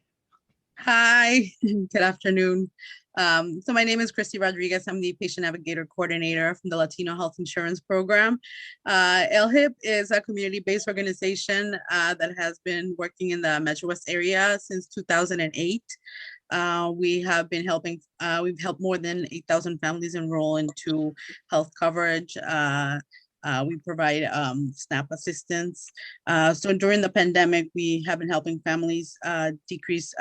Hi, good afternoon. So my name is Christy Rodriguez. I'm the Patient Navigator Coordinator from the Latino Health Insurance Program. LHIP is a community-based organization that has been working in the Metro West area since 2008. We have been helping, we've helped more than 8,000 families enroll into health coverage. We provide SNAP assistance. So during the pandemic, we have been helping families decrease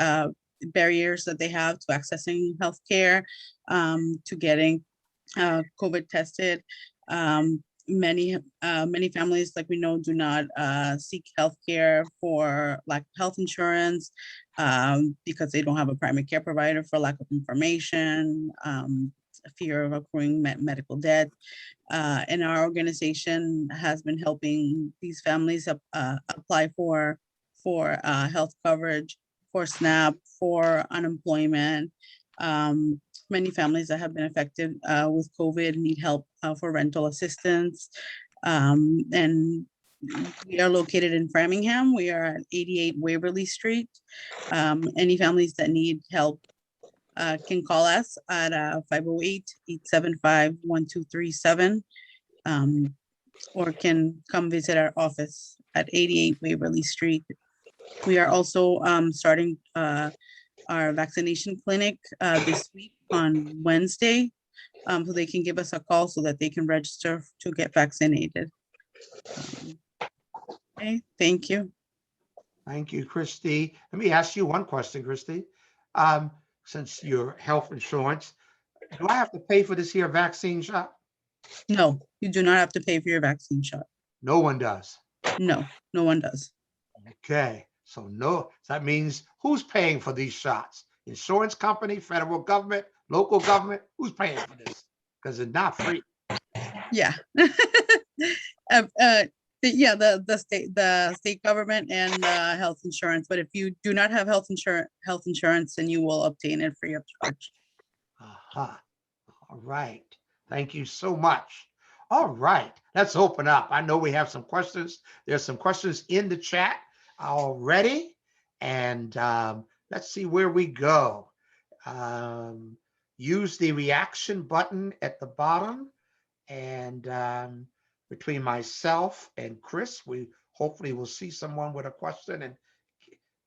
barriers that they have to accessing healthcare, to getting COVID tested. Many families, like we know, do not seek healthcare for lack of health insurance, because they don't have a primary care provider for lack of information, fear of accruing medical debt. And our organization has been helping these families apply for health coverage, for SNAP, for unemployment. Many families that have been affected with COVID need help for rental assistance. And we are located in Framingham. We are at 88 Waverly Street. Any families that need help can call us at 508-875-1237, or can come visit our office at 88 Waverly Street. We are also starting our vaccination clinic this week on Wednesday, so they can give us a call so that they can register to get vaccinated. Okay, thank you. Thank you, Christy. Let me ask you one question, Christy. Since your health insurance, do I have to pay for this here vaccine shot? No, you do not have to pay for your vaccine shot. No one does. No, no one does. Okay, so no, that means who's paying for these shots? Insurance company, federal government, local government? Who's paying for this? Because it's not free. Yeah. Yeah, the state government and health insurance. But if you do not have health insurance, then you will obtain it free of charge. All right. Thank you so much. All right, let's open up. I know we have some questions. There's some questions in the chat already, and let's see where we go. Use the reaction button at the bottom, and between myself and Chris, we hopefully will see someone with a question and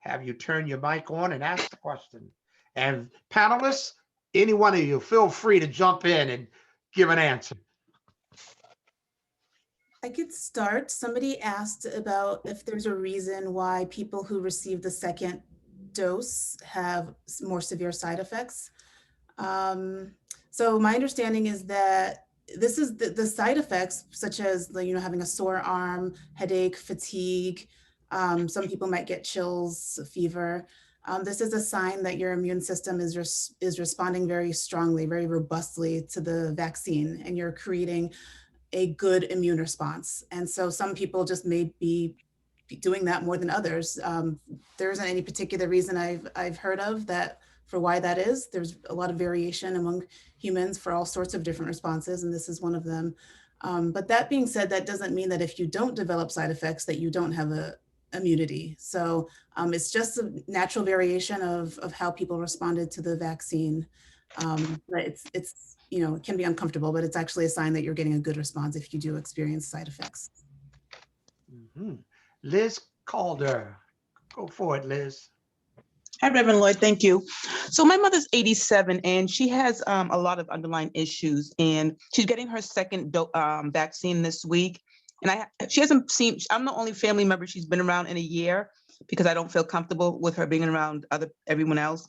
have you turn your mic on and ask the question. And panelists, any one of you, feel free to jump in and give an answer. I could start. Somebody asked about if there's a reason why people who receive the second dose have more severe side effects. So my understanding is that this is the side effects, such as having a sore arm, headache, fatigue. Some people might get chills, fever. This is a sign that your immune system is responding very strongly, very robustly to the vaccine, and you're creating a good immune response. And so some people just may be doing that more than others. There isn't any particular reason I've heard of that for why that is. There's a lot of variation among humans for all sorts of different responses, and this is one of them. But that being said, that doesn't mean that if you don't develop side effects that you don't have immunity. So it's just a natural variation of how people responded to the vaccine. But it's, you know, it can be uncomfortable, but it's actually a sign that you're getting a good response if you do experience side effects. Liz Calder, go for it, Liz. Hi, Reverend Lloyd. Thank you. So my mother's 87 and she has a lot of underlying issues, and she's getting her second vaccine this week. And she hasn't seen, I'm the only family member she's been around in a year because I don't feel comfortable with her being around everyone else.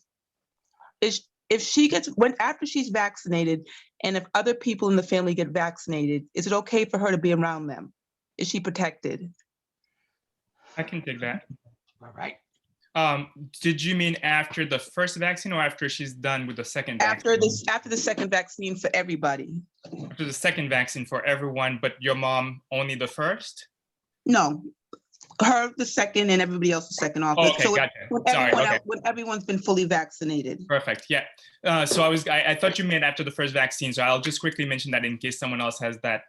If she gets, after she's vaccinated, and if other people in the family get vaccinated, is it okay for her to be around them? Is she protected? I can take that. All right. Did you mean after the first vaccine or after she's done with the second vaccine? After the second vaccine for everybody. After the second vaccine for everyone, but your mom only the first? No, her the second and everybody else the second off. Oh, okay, so gotcha. when everyone's been fully vaccinated. Perfect. Yeah. So I thought you meant after the first vaccine. So I'll just quickly mention that in case someone else has that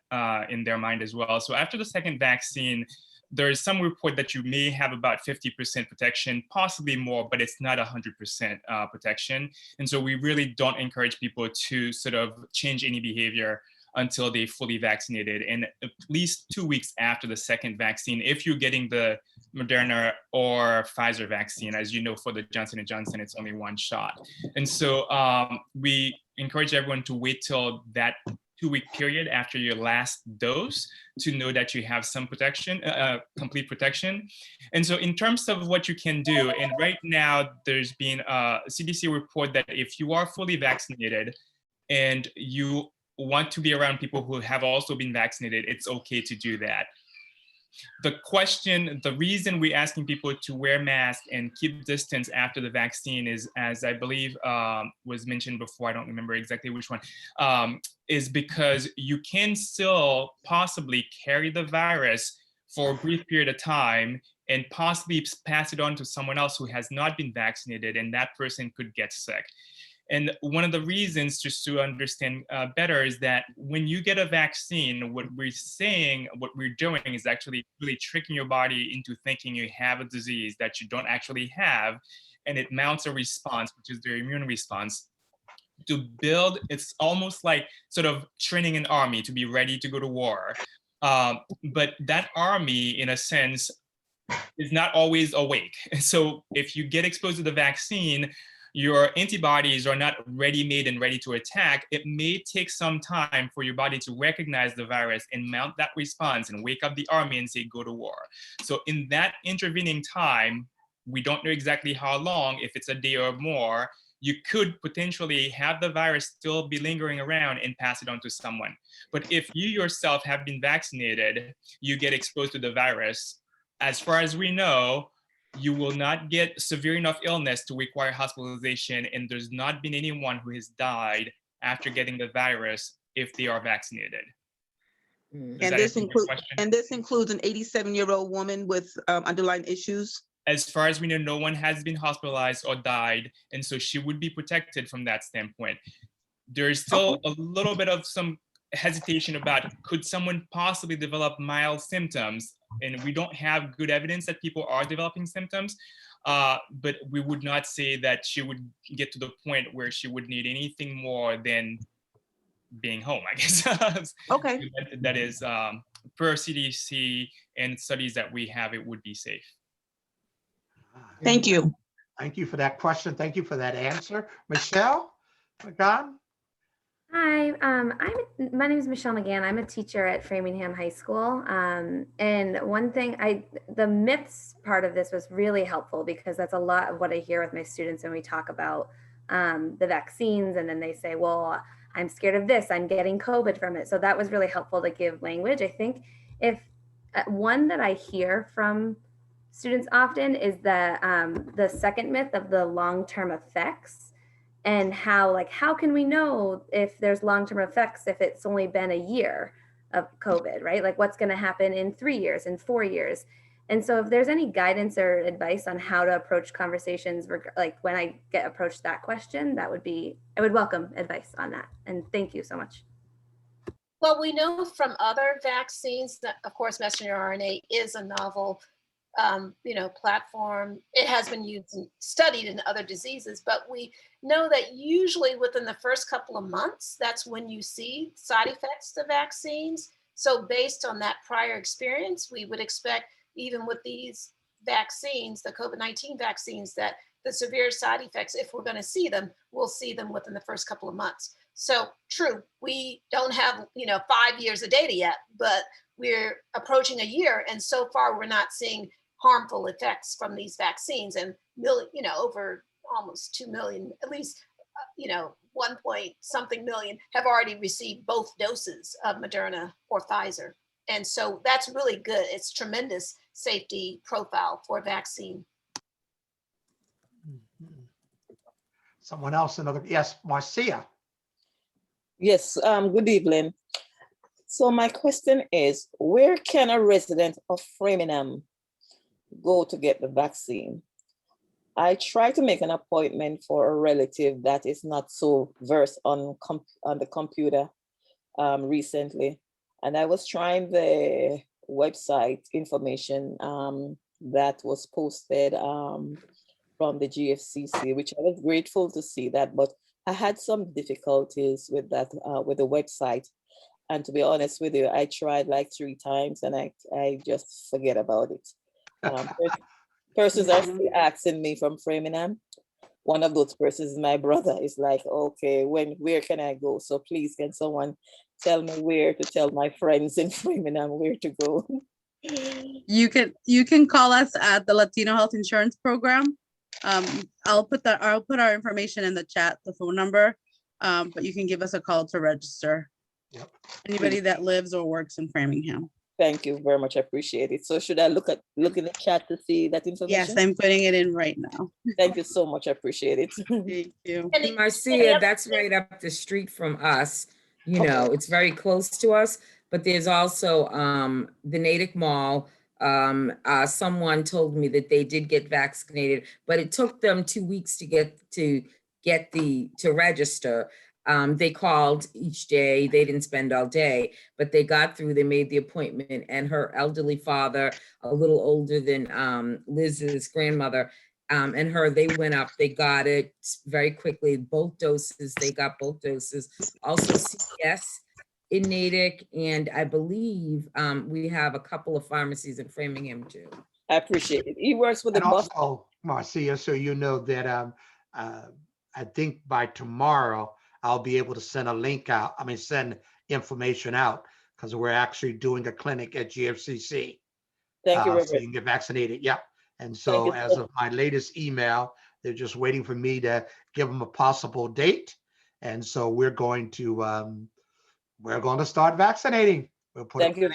in their mind as well. So after the second vaccine, there is some report that you may have about 50% protection, possibly more, but it's not 100% protection. And so we really don't encourage people to sort of change any behavior until they fully vaccinated, and at least 2 weeks after the second vaccine, if you're getting the Moderna or Pfizer vaccine. As you know, for the Johnson & Johnson, it's only one shot. And so we encourage everyone to wait till that 2-week period after your last dose to know that you have some protection, complete protection. And so in terms of what you can do, and right now there's been a CDC report that if you are fully vaccinated and you want to be around people who have also been vaccinated, it's okay to do that. The reason we're asking people to wear masks and keep distance after the vaccine is, as I believe was mentioned before, I don't remember exactly which one, is because you can still possibly carry the virus for a brief period of time and possibly pass it on to someone else who has not been vaccinated, and that person could get sick. And one of the reasons, just to understand better, is that when you get a vaccine, what we're doing is actually really tricking your body into thinking you have a disease that you don't actually have, and it mounts a response, which is the immune response, to build. It's almost like sort of training an army to be ready to go to war. But that army, in a sense, is not always awake. So if you get exposed to the vaccine, your antibodies are not ready-made and ready to attack. It may take some time for your body to recognize the virus and mount that response and wake up the army and say, go to war. So in that intervening time, we don't know exactly how long, if it's a day or more, you could potentially have the virus still be lingering around and pass it on to someone. But if you yourself have been vaccinated, you get exposed to the virus, as far as we know, you will not get severe enough illness to require hospitalization, and there's not been anyone who has died after getting the virus if they are vaccinated. And this includes an 87-year-old woman with underlying issues? As far as we know, no one has been hospitalized or died, and so she would be protected from that standpoint. There's still a little bit of some hesitation about, could someone possibly develop mild symptoms? And we don't have good evidence that people are developing symptoms, but we would not say that she would get to the point where she would need anything more than being home, I guess. Okay. That is, per CDC and studies that we have, it would be safe. Thank you. Thank you for that question. Thank you for that answer. Michelle McGann? Hi, my name is Michelle McGann. I'm a teacher at Framingham High School. And one thing, the myths part of this was really helpful because that's a lot of what I hear with my students when we talk about the vaccines. And then they say, well, I'm scared of this, I'm getting COVID from it. So that was really helpful to give language. I think if one that I hear from students often is the second myth of the long-term effects. And how can we know if there's long-term effects if it's only been a year of COVID, right? Like what's going to happen in 3 years, in 4 years. And so if there's any guidance or advice on how to approach conversations, like when I get approached that question, I would welcome advice on that. And thank you so much. Well, we know from other vaccines that, of course, messenger RNA is a novel platform. It has been used and studied in other diseases, but we know that usually within the first couple of months, that's when you see side effects to vaccines. So based on that prior experience, we would expect even with these vaccines, the COVID-19 vaccines, that the severe side effects, if we're going to see them, we'll see them within the first couple of months. So true, we don't have 5 years of data yet, but we're approaching a year, and so far we're not seeing harmful effects from these vaccines. And over almost 2 million, at least 1 point something million have already received both doses of Moderna or Pfizer. And so that's really good. It's tremendous safety profile for a vaccine. Someone else, another, yes, Marcia. Yes, good evening. So my question is, where can a resident of Framingham go to get the vaccine? I tried to make an appointment for a relative that is not so versed on the computer recently. And I was trying the website information that was posted from the GFCC, which I was grateful to see that, but I had some difficulties with that, with the website. And to be honest with you, I tried like 3 times and I just forget about it. Persons are still asking me from Framingham. One of those persons is my brother. Is like, okay, where can I go? So please, can someone tell me where to tell my friends in Framingham where to go? You can call us at the Latino Health Insurance Program. I'll put our information in the chat, the phone number, but you can give us a call to register. Yep. Anybody that lives or works in Framingham. Thank you very much. I appreciate it. So should I look in the chat to see that information? Yes, I'm putting it in right now. Thank you so much. I appreciate it. Thank you. And Marcia, that's right up the street from us. It's very close to us, but there's also the Natick Mall. Someone told me that they did get vaccinated, but it took them 2 weeks to register. They called each day. They didn't spend all day, but they got through. They made the appointment, and her elderly father, a little older than Liz's grandmother, and her, they went up. They got it very quickly. Both doses. They got both doses. Also CVS in Natick, and I believe we have a couple of pharmacies in Framingham too. I appreciate it. He works with the bus. Also, Marcia, so you know that I think by tomorrow I'll be able to send a link out. Send information out, because we're actually doing a clinic at GFCC. Thank you, so you can get vaccinated. Yep. And so as of my latest email, they're just waiting for me to give them a possible date. And so we're going to start vaccinating. Thank you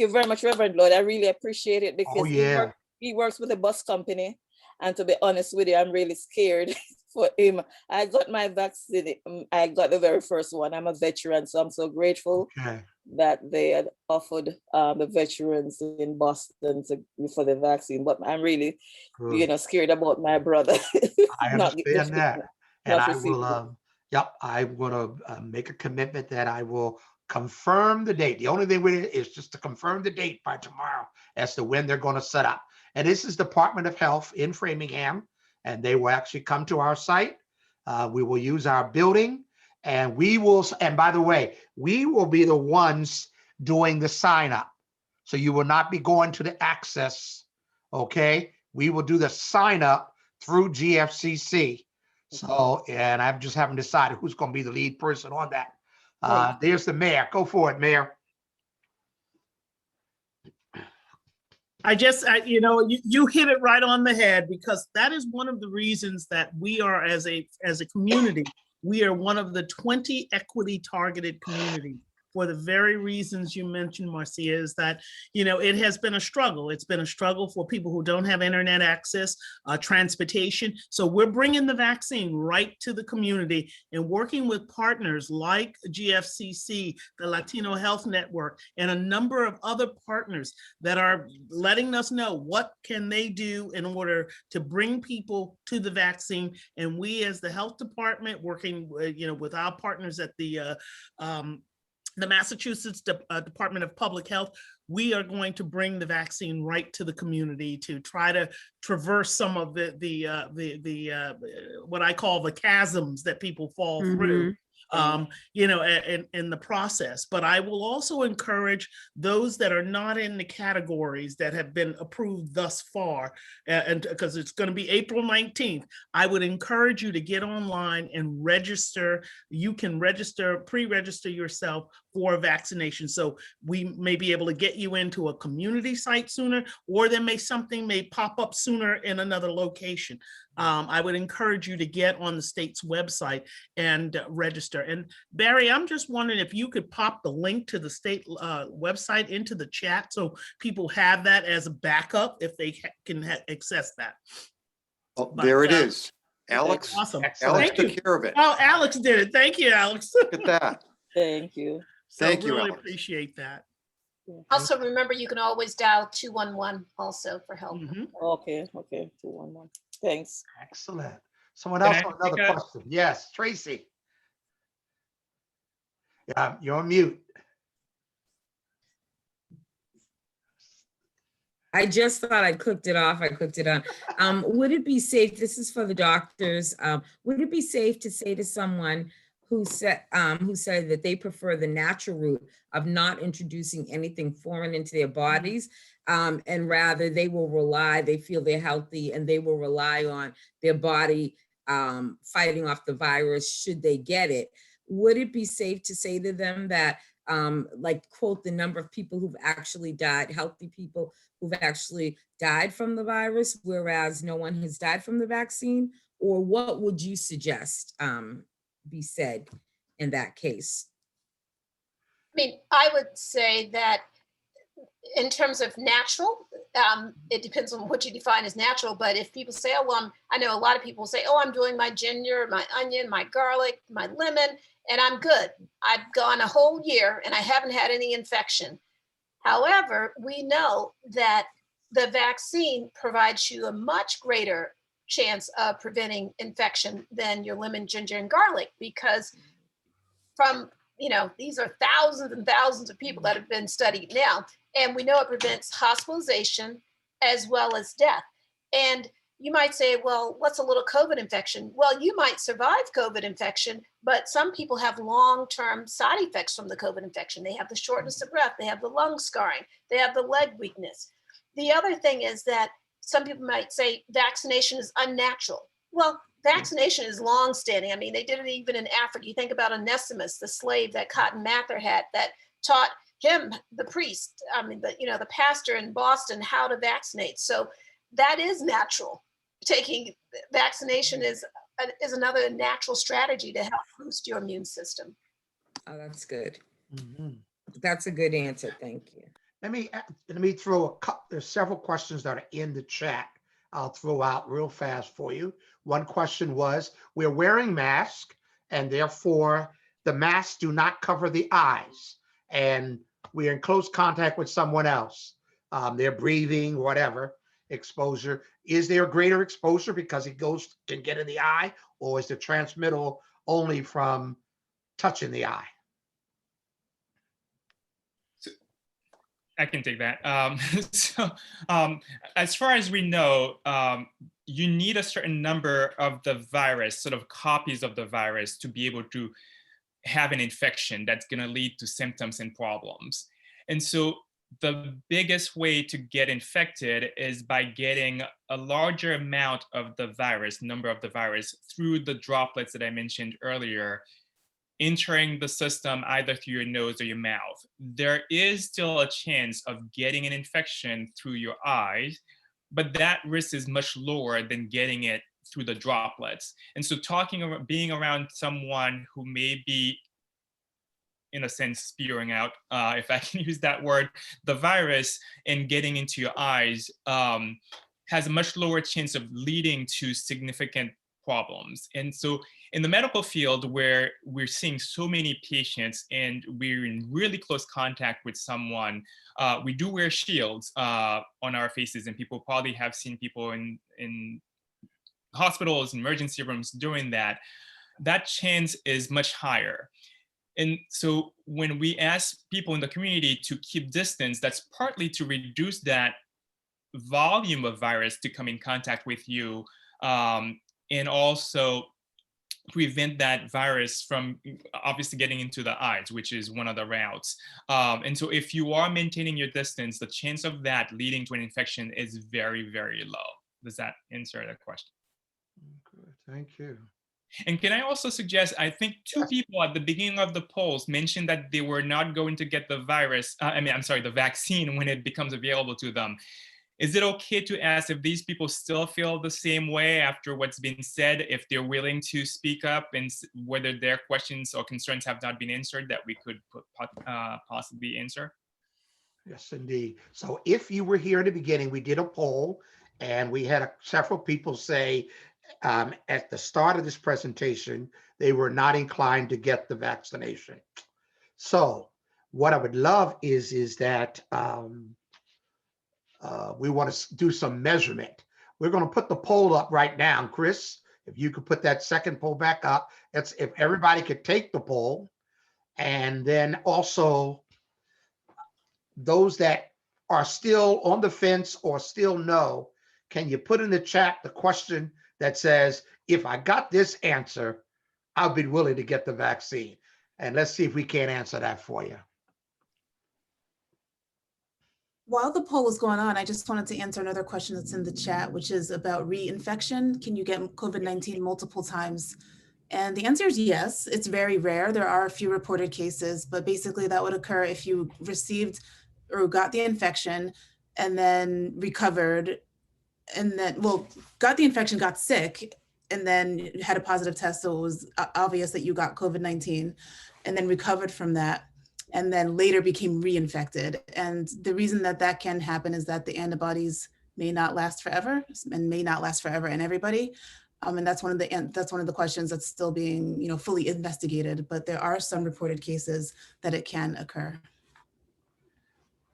very much, Reverend Lord. I really appreciate it, because he works with a bus company. And to be honest with you, I'm really scared for him. I got my vaccine. I got the very first one. I'm a veteran, so I'm so grateful that they had offered the veterans in Boston for the vaccine. But I'm really, scared about my brother. I understand that. And I will, I'm going to make a commitment that I will confirm the date. The only thing with it is just to confirm the date by tomorrow as to when they're going to set up. And this is Department of Health in Framingham, and they will actually come to our site. We will use our building, and and by the way, we will be the ones doing the sign up. So you will not be going to the access, okay? We will do the sign up through GFCC. So, and I just haven't decided who's going to be the lead person on that. There's the mayor. Go for it, Mayor. You hit it right on the head, because that is one of the reasons that we are, as a community, we are one of the 20 equity targeted communities, for the very reasons you mentioned, Marcia, is that, it has been a struggle. It's been a struggle for people who don't have internet access, transportation. So we're bringing the vaccine right to the community and working with partners like GFCC, the Latino Health Network, and a number of other partners that are letting us know what can they do in order to bring people to the vaccine. And we, as the health department, working with our partners at the the Massachusetts Department of Public Health, we are going to bring the vaccine right to the community to try to traverse some of the what I call the chasms that people fall through. You know, in the process. But I will also encourage those that are not in the categories that have been approved thus far, and because it's going to be April 19th, I would encourage you to get online and register. You can register, pre-register yourself for vaccination. So we may be able to get you into a community site sooner, or something may pop up sooner in another location. I would encourage you to get on the state's website and register. And Barry, I'm just wondering if you could pop the link to the state website into the chat so people have that as a backup if they can access that. Oh, there it is. Alex, Awesome. Alex Thank you. took care of it. Oh, Alex did it. Thank you, Alex. Look at that. Thank you. So Thank you, really Alex. appreciate that. Also, remember, you can always dial 211 also for help. Okay, 211. Thanks. Excellent. Someone Can else I with another take a- question? Yes, Tracy. Yeah, you're on mute. I just thought I clicked it off. I clicked it on. Would it be safe, this is for the doctors, would it be safe to say to someone who said that they prefer the natural route of not introducing anything foreign into their bodies, and rather they feel they're healthy and they will rely on their body fighting off the virus should they get it? Would it be safe to say to them that, like, quote the number of people who've actually died, healthy people who've actually died from the virus, whereas no one has died from the vaccine? Or what would you suggest be said in that case? I mean, I would say that in terms of natural, it depends on what you define as natural. But if people say, oh, well, I know a lot of people say, oh, I'm doing my ginger, my onion, my garlic, my lemon, and I'm good. I've gone a whole year and I haven't had any infection. However, we know that the vaccine provides you a much greater chance of preventing infection than your lemon, ginger, and garlic, because from, these are thousands and thousands of people that have been studied now, and we know it prevents hospitalization as well as death. And you might say, well, what's a little COVID infection? Well, you might survive COVID infection, but some people have long-term side effects from the COVID infection. They have the shortness of breath, they have the lung scarring, they have the leg weakness. The other thing is that some people might say vaccination is unnatural. Well, vaccination is long-standing. I mean, they did it even in Africa. You think about Onesimus, the slave that Cotton Mather had, that taught him, the priest, the pastor in Boston, how to vaccinate. So that is natural. Taking vaccination is another natural strategy to help boost your immune system. Oh, that's good. That's a good answer. Thank you. Let me throw a couple. There's several questions that are in the chat. I'll throw out real fast for you. One question was, we're wearing masks and therefore the masks do not cover the eyes, and we're in close contact with someone else. They're breathing, whatever, exposure. Is there a greater exposure because it can get in the eye, or is the transmittal only from touching the eye? I can take that. As far as we know, you need a certain number of the virus, sort of copies of the virus, to be able to have an infection that's going to lead to symptoms and problems. And so the biggest way to get infected is by getting a larger amount of the virus, number of the virus, through the droplets that I mentioned earlier, entering the system either through your nose or your mouth. There is still a chance of getting an infection through your eyes, but that risk is much lower than getting it through the droplets. And so being around someone who may be, in a sense, spewing out, if I can use that word, the virus and getting into your eyes has a much lower chance of leading to significant problems. And so in the medical field, where we're seeing so many patients and we're in really close contact with someone, we do wear shields on our faces, and people probably have seen people in hospitals, emergency rooms doing that. That chance is much higher. And so when we ask people in the community to keep distance, that's partly to reduce that volume of virus to come in contact with you, and also prevent that virus from obviously getting into the eyes, which is one of the routes. And so if you are maintaining your distance, the chance of that leading to an infection is very, very low. Does that answer the question? Good, thank you. And can I also suggest, I think 2 people at the beginning of the polls mentioned that they were not going to get the the vaccine when it becomes available to them. Is it okay to ask if these people still feel the same way after what's been said, if they're willing to speak up and whether their questions or concerns have not been answered that we could possibly answer? Yes, indeed. So if you were here in the beginning, we did a poll and we had several people say at the start of this presentation, they were not inclined to get the vaccination. So what I would love is that we want to do some measurement. We're going to put the poll up right now. Chris, if you could put that second poll back up, that's if everybody could take the poll. And then also those that are still on the fence or still no, can you put in the chat the question that says, if I got this answer, I'll be willing to get the vaccine. And let's see if we can't answer that for you. While the poll was going on, I just wanted to answer another question that's in the chat, which is about reinfection. Can you get COVID-19 multiple times? And the answer is yes. It's very rare. There are a few reported cases, but basically that would occur if you received or got the infection and then recovered and then, well, got the infection, got sick, and then had a positive test. So it was obvious that you got COVID-19 and then recovered from that, and then later became reinfected. And the reason that that can happen is that the antibodies may not last forever and may not last forever in everybody. And that's one of the questions that's still being, fully investigated, but there are some reported cases that it can occur.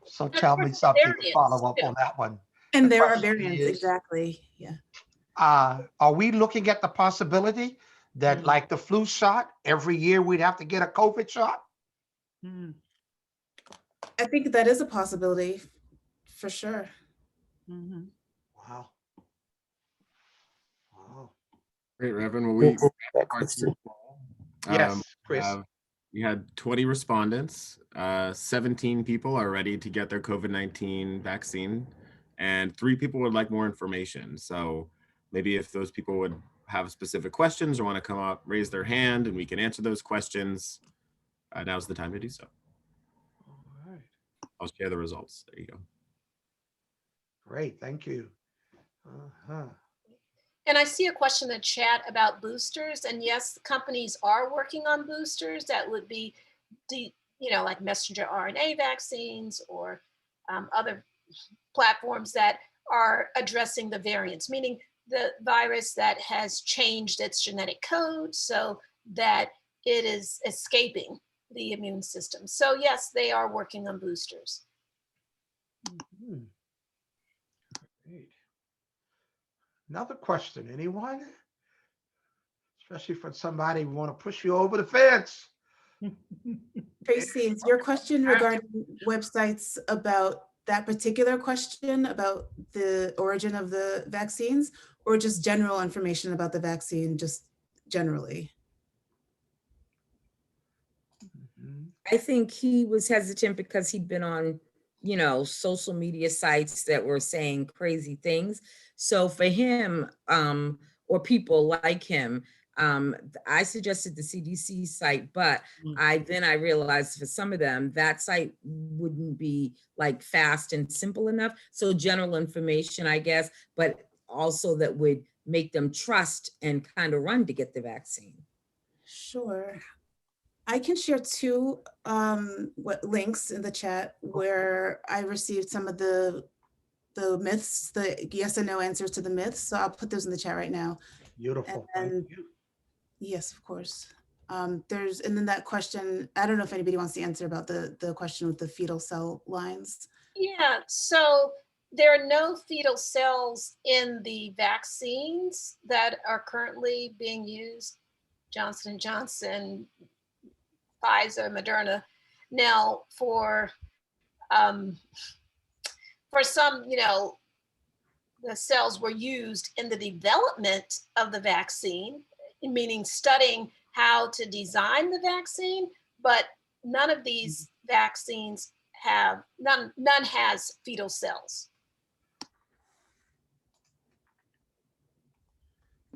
So tell me something to follow up on that one. And there are variants, exactly, yeah. Are we looking at the possibility that like the flu shot, every year we'd have to get a COVID shot? I think that is a possibility, for sure. Wow. Great, Reverend. Well, we yes, Chris. We had 20 respondents. 17 people are ready to get their COVID-19 vaccine, and 3 people would like more information. So maybe if those people would have specific questions or want to come up, raise their hand, and we can answer those questions, now's the time to do so. All right. I'll share the results. There you go. Great, thank you. And I see a question in the chat about boosters, and yes, companies are working on boosters that would be, like messenger RNA vaccines or other platforms that are addressing the variants, meaning the virus that has changed its genetic code so that it is escaping the immune system. So yes, they are working on boosters. Great. Another question, anyone? Especially for somebody who want to push you over the fence. Tracy, is your question regarding websites about that particular question about the origin of the vaccines, or just general information about the vaccine, just generally? I think he was hesitant because he'd been on, social media sites that were saying crazy things. So for him, or people like him, I suggested the CDC site, but I realized for some of them, that site wouldn't be like fast and simple enough. So general information, I guess, but also that would make them trust and kind of run to get the vaccine. Sure. I can share 2 links in the chat where I received some of the myths, the yes and no answers to the myths. So I'll put those in the chat right now. Beautiful. And yes, of course. And then that question, I don't know if anybody wants to answer about the question with the fetal cell lines. Yeah, so there are no fetal cells in the vaccines that are currently being used. Johnson & Johnson, Pfizer, Moderna. Now, for some, the cells were used in the development of the vaccine, meaning studying how to design the vaccine, but none of these vaccines have, none has fetal cells.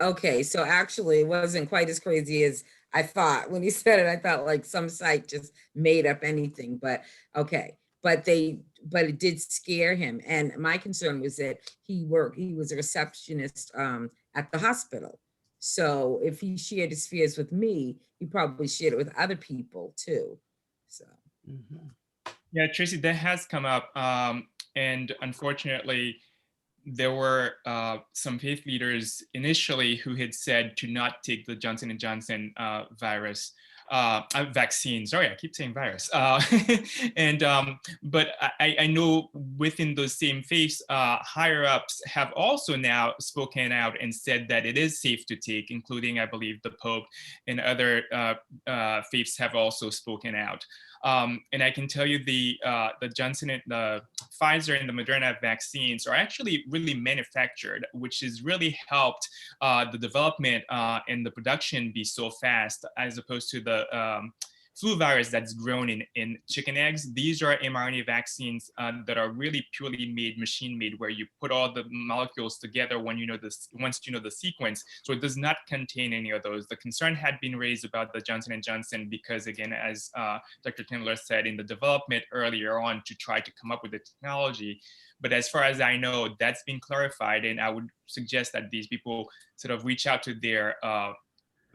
Okay, so actually it wasn't quite as crazy as I thought. When you said it, I thought like some site just made up anything, but okay. But it did scare him. And my concern was that he was a receptionist at the hospital. So if he shared his fears with me, he probably shared it with other people too. So. Yeah, Tracy, that has come up. And unfortunately, there were some faith leaders initially who had said to not take the Johnson & Johnson vaccine. Sorry, I keep saying virus. But I know within those same faiths, higher ups have also now spoken out and said that it is safe to take, including, I believe, the Pope and other faiths have also spoken out. And I can tell you the Johnson and the Pfizer and the Moderna vaccines are actually really manufactured, which has really helped the development and the production be so fast, as opposed to the flu virus that's grown in chicken eggs. These are mRNA vaccines that are really purely made, machine made, where you put all the molecules together once you know the sequence. So it does not contain any of those. The concern had been raised about the Johnson & Johnson because, again, as Dr. Tindler said, in the development earlier on to try to come up with the technology. But as far as I know, that's been clarified, and I would suggest that these people sort of reach out to their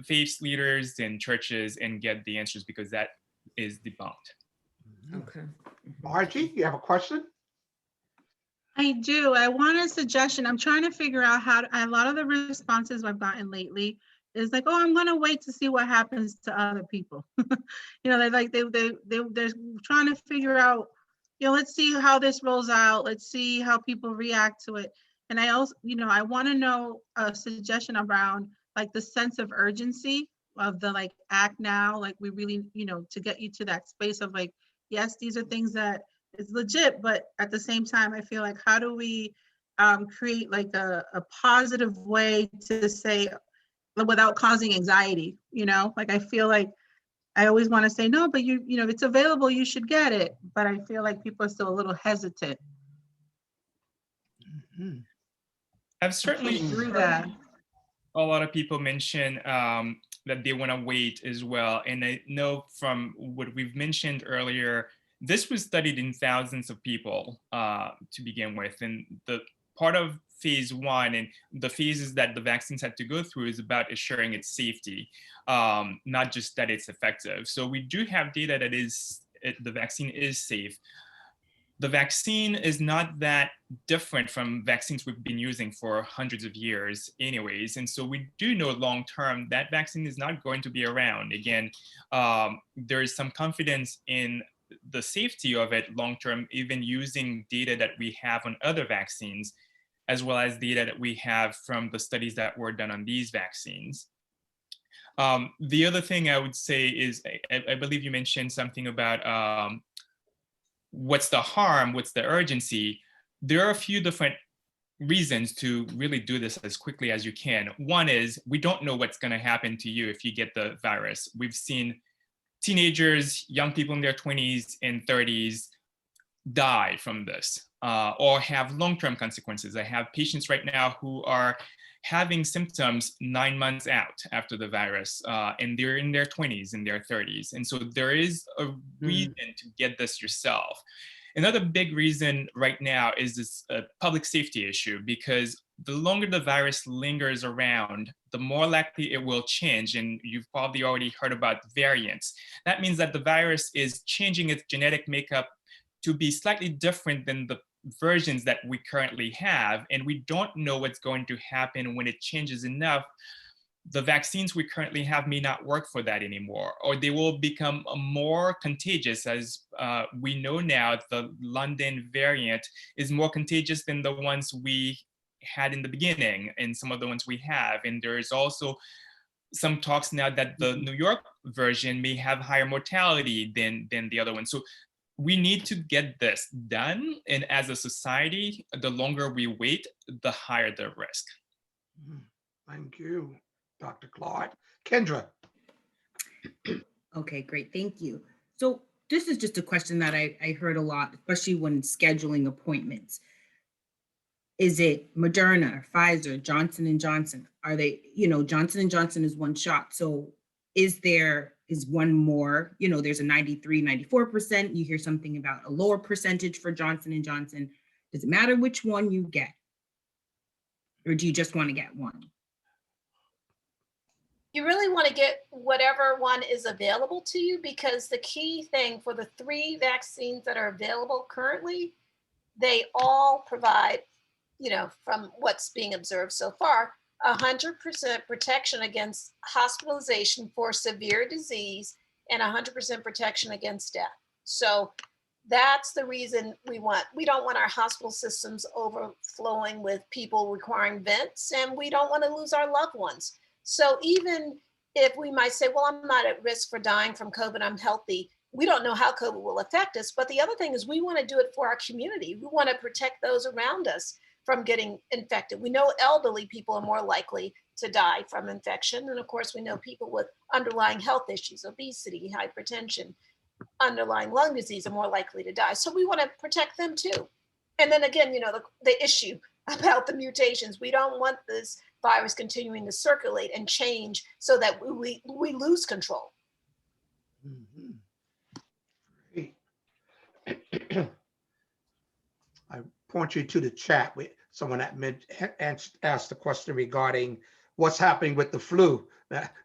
faith leaders and churches and get the answers, because that is debunked. Okay. Margie, you have a question? I do. I want a suggestion. I'm trying to figure out how a lot of the responses I've gotten lately is like, oh, I'm going to wait to see what happens to other people. They're trying to figure out, let's see how this rolls out. Let's see how people react to it. And I also, I want to know a suggestion around like the sense of urgency of the like act now, like we really, to get you to that space of like, yes, these are things that is legit, but at the same time, I feel like how do we create like a positive way to say without causing anxiety, like I feel like I always want to say, no, but it's available, you should get it. But I feel like people are still a little hesitant. I've certainly through that. A lot of people mention that they want to wait as well. And I know from what we've mentioned earlier, this was studied in thousands of people to begin with. And the part of phase 1 and the phases that the vaccines had to go through is about assuring its safety, not just that it's effective. So we do have data that the vaccine is safe. The vaccine is not that different from vaccines we've been using for hundreds of years anyways. And so we do know long-term that vaccine is not going to be around. Again, there is some confidence in the safety of it long-term, even using data that we have on other vaccines, as well as data that we have from the studies that were done on these vaccines. The other thing I would say is, I believe you mentioned something about what's the harm, what's the urgency. There are a few different reasons to really do this as quickly as you can. One is we don't know what's going to happen to you if you get the virus. We've seen teenagers, young people in their 20s and 30s die from this or have long-term consequences. I have patients right now who are having symptoms 9 months out after the virus, and they're in their 20s and their 30s. And so there is a reason to get this yourself. Another big reason right now is this public safety issue, because the longer the virus lingers around, the more likely it will change. And you've probably already heard about variants. That means that the virus is changing its genetic makeup to be slightly different than the versions that we currently have, and we don't know what's going to happen when it changes enough. The vaccines we currently have may not work for that anymore, or they will become more contagious. As we know now, the London variant is more contagious than the ones we had in the beginning and some of the ones we have. And there is also some talks now that the New York version may have higher mortality than the other one. So we need to get this done. And as a society, the longer we wait, the higher the risk. Thank you, Dr. Claude. Kendra. Okay, great. Thank you. So this is just a question that I heard a lot, especially when scheduling appointments. Is it Moderna, Pfizer, Johnson & Johnson? Are they, Johnson & Johnson is one shot. So is one more, there's a 93, 94%. You hear something about a lower percentage for Johnson & Johnson. Does it matter which one you get? Or do you just want to get one? You really want to get whatever one is available to you, because the key thing for the 3 vaccines that are available currently, they all provide, from what's being observed so far, 100% protection against hospitalization for severe disease and 100% protection against death. So that's the reason we don't want our hospital systems overflowing with people requiring vents, and we don't want to lose our loved ones. So even if we might say, well, I'm not at risk for dying from COVID, I'm healthy, we don't know how COVID will affect us. But the other thing is we want to do it for our community. We want to protect those around us from getting infected. We know elderly people are more likely to die from infection. And of course, we know people with underlying health issues, obesity, hypertension, underlying lung disease are more likely to die. So we want to protect them too. And then again, the issue about the mutations, we don't want this virus continuing to circulate and change so that we lose control. Great. I point you to the chat with someone that asked a question regarding what's happening with the flu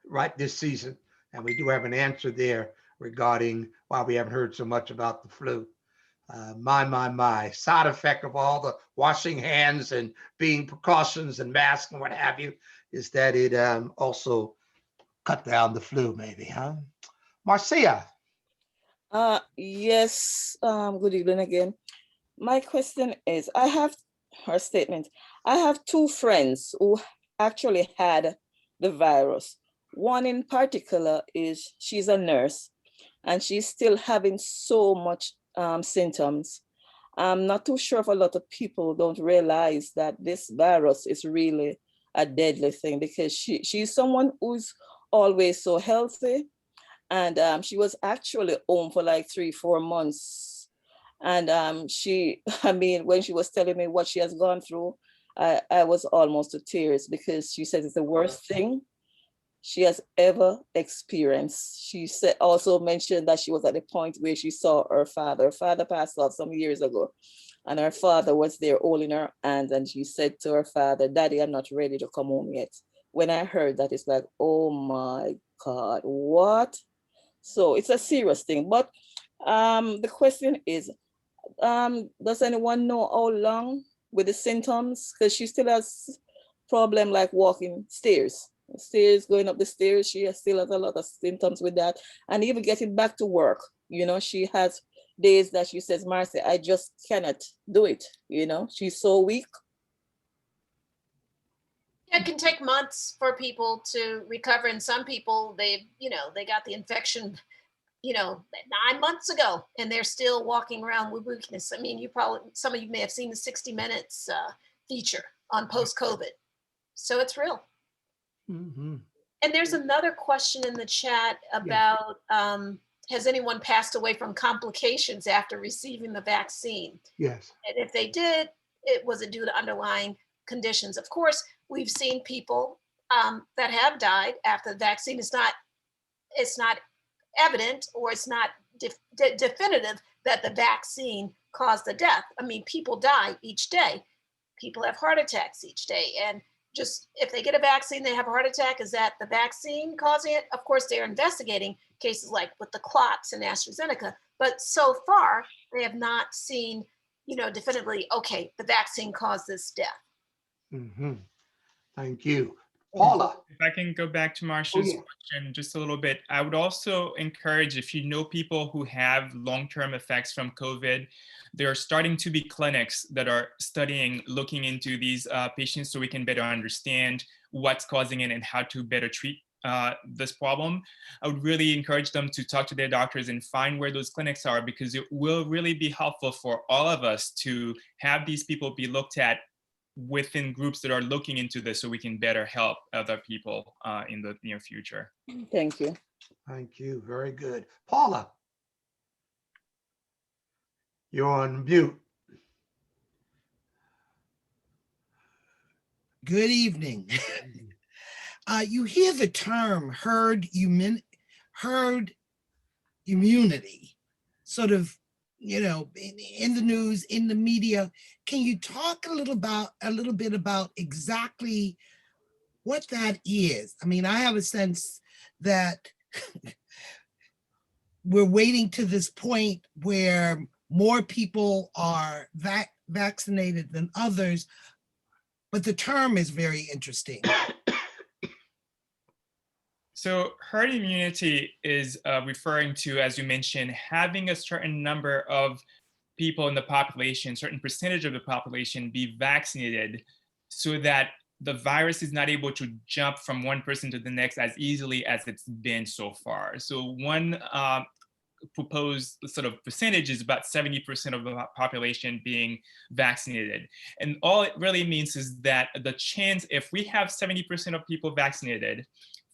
right this season. And we do have an answer there regarding why we haven't heard so much about the flu. My side effect of all the washing hands and being precautions and masks and what have you is that it also cut down the flu, maybe, huh? Marcia. Yes, good evening again. My question is, I have 2 friends who actually had the virus. One in particular she's a nurse and she's still having so much symptoms. I'm not too sure if a lot of people don't realize that this virus is really a deadly thing, because she's someone who's always so healthy, and she was actually home for like 3-4 months. And when she was telling me what she has gone through, I was almost to tears, because she says it's the worst thing she has ever experienced. She also mentioned that she was at the point where she saw her father. Her father passed off some years ago, and her father was there holding her hand, and she said to her father, "Daddy, I'm not ready to come home yet." When I heard that, it's like, oh my God, what? So it's a serious thing. But the question is, does anyone know how long with the symptoms? Because she still has problem like walking stairs, going up the stairs. She still has a lot of symptoms with that, and even getting back to work. She has days that she says, "Marcy, I just cannot do it." She's so weak. It can take months for people to recover, and some people they got the infection 9 months ago, and they're still walking around with weakness. I mean, some of you may have seen the 60 Minutes feature on post-COVID. So it's real. Mm-hmm. And there's another question in the chat about, has anyone passed away from complications after receiving the vaccine? Yes. And if they did, was it due to underlying conditions? Of course, we've seen people that have died after the vaccine. It's not evident, or it's not definitive that the vaccine caused the death. I mean, people die each day. People have heart attacks each day. And just if they get a vaccine, they have a heart attack, is that the vaccine causing it? Of course, they're investigating cases like with the clots and AstraZeneca. But so far, they have not seen, definitively, okay, the vaccine caused this death. Mm-hmm. Thank you. Paula. If I can go back to Marcia's question just a little bit, I would also encourage, if you know people who have long-term effects from COVID, there are starting to be clinics that are looking into these patients so we can better understand what's causing it and how to better treat this problem, I would really encourage them to talk to their doctors and find where those clinics are, because it will really be helpful for all of us to have these people be looked at within groups that are looking into this, so we can better help other people in the near future. Thank you. Thank you. Very good. Paula, you're on mute. Good evening. You hear the term herd immunity, sort of, you know, in the news, in the media. Can you talk a little bit about exactly what that is? I mean, I have a sense that we're waiting to this point where more people are vaccinated than others, but the term is very interesting. So herd immunity is referring to, as you mentioned, having a certain number of people in the population, certain percentage of the population be vaccinated, so that the virus is not able to jump from one person to the next as easily as it's been so far. So one proposed sort of percentage is about 70% of the population being vaccinated. And all it really means is that the chance, if we have 70% of people vaccinated,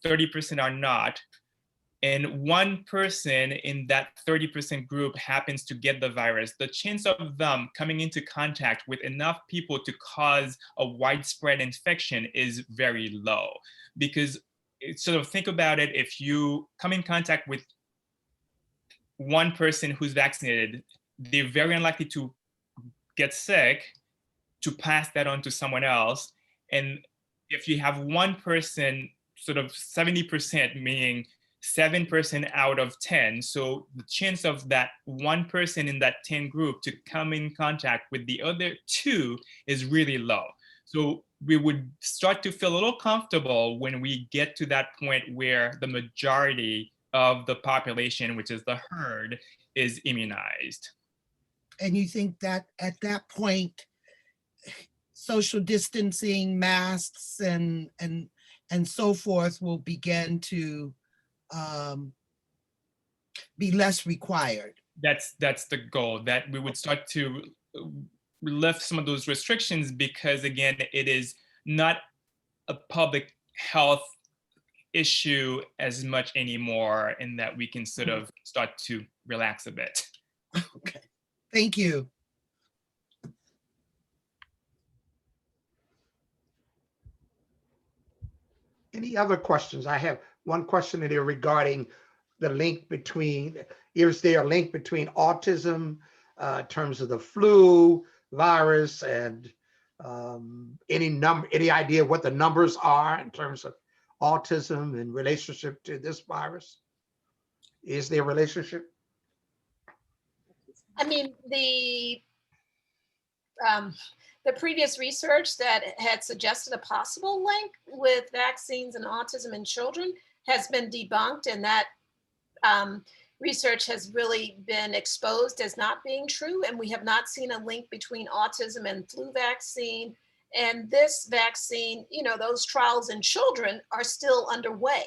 30% are not, and one person in that 30% group happens to get the virus, the chance of them coming into contact with enough people to cause a widespread infection is very low. Because sort of think about it, if you come in contact with one person who's vaccinated, they're very unlikely to get sick, to pass that on to someone else. And if you have one person, sort of 70%, meaning 7% out of 10. So the chance of that one person in that 10 group to come in contact with the other two is really low. So we would start to feel a little comfortable when we get to that point where the majority of the population, which is the herd, is immunized. And you think that at that point, social distancing, masks, and so forth will begin to be less required? That's the goal, that we would start to lift some of those restrictions, because again, it is not a public health issue as much anymore, in that we can sort of start to relax a bit. Okay, thank you. Any other questions? I have one question here regarding the link between, is there a link between autism in terms of the flu virus, and any idea what the numbers are in terms of autism in relationship to this virus? Is there a relationship? I mean, the previous research that had suggested a possible link with vaccines and autism in children has been debunked, and that research has really been exposed as not being true. And we have not seen a link between autism and flu vaccine. And this vaccine, you know, those trials in children are still underway.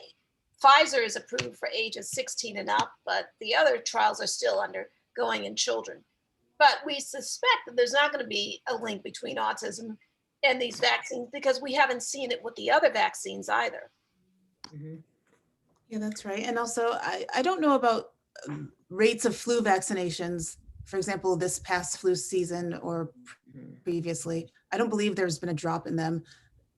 Pfizer is approved for ages 16 and up, but the other trials are still undergoing in children. But we suspect that there's not going to be a link between autism and these vaccines, because we haven't seen it with the other vaccines either. Mm-hmm. Yeah, that's right. And also, I don't know about rates of flu vaccinations, for example, this past flu season or previously. I don't believe there's been a drop in them.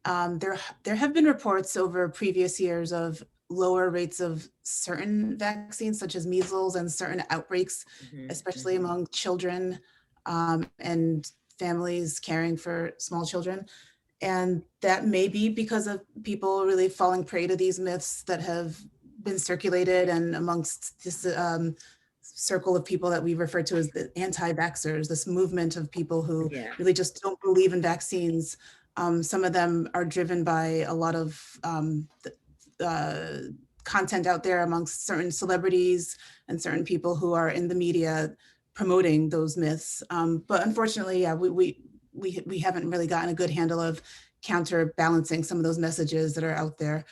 There have been reports over previous years of lower rates of certain vaccines, such as measles, and certain outbreaks, especially among children and families caring for small children. And that may be because of people really falling prey to these myths that have been circulated, and amongst this circle of people that we refer to as the anti-vaxxers, this movement of people who really just don't believe in vaccines. Some of them are driven by a lot of content out there amongst certain celebrities and certain people who are in the media promoting those myths. But unfortunately, yeah, we haven't really gotten a good handle of counterbalancing some of those messages that are out there.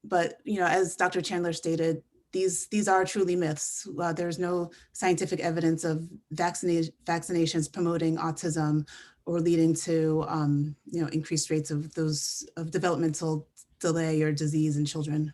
but as Dr. Chandler stated, these are truly myths. There's no scientific evidence of vaccinations promoting autism or leading to increased rates of developmental delay or disease in children.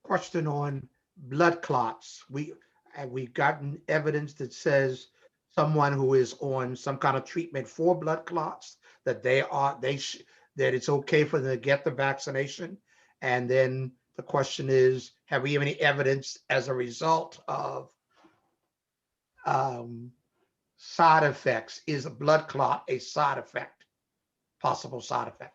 Question on blood clots. We've gotten evidence that says someone who is on some kind of treatment for blood clots, that that it's okay for them to get the vaccination. And then the question is, have we any evidence as a result of side effects? Is a blood clot a side effect, possible side effect?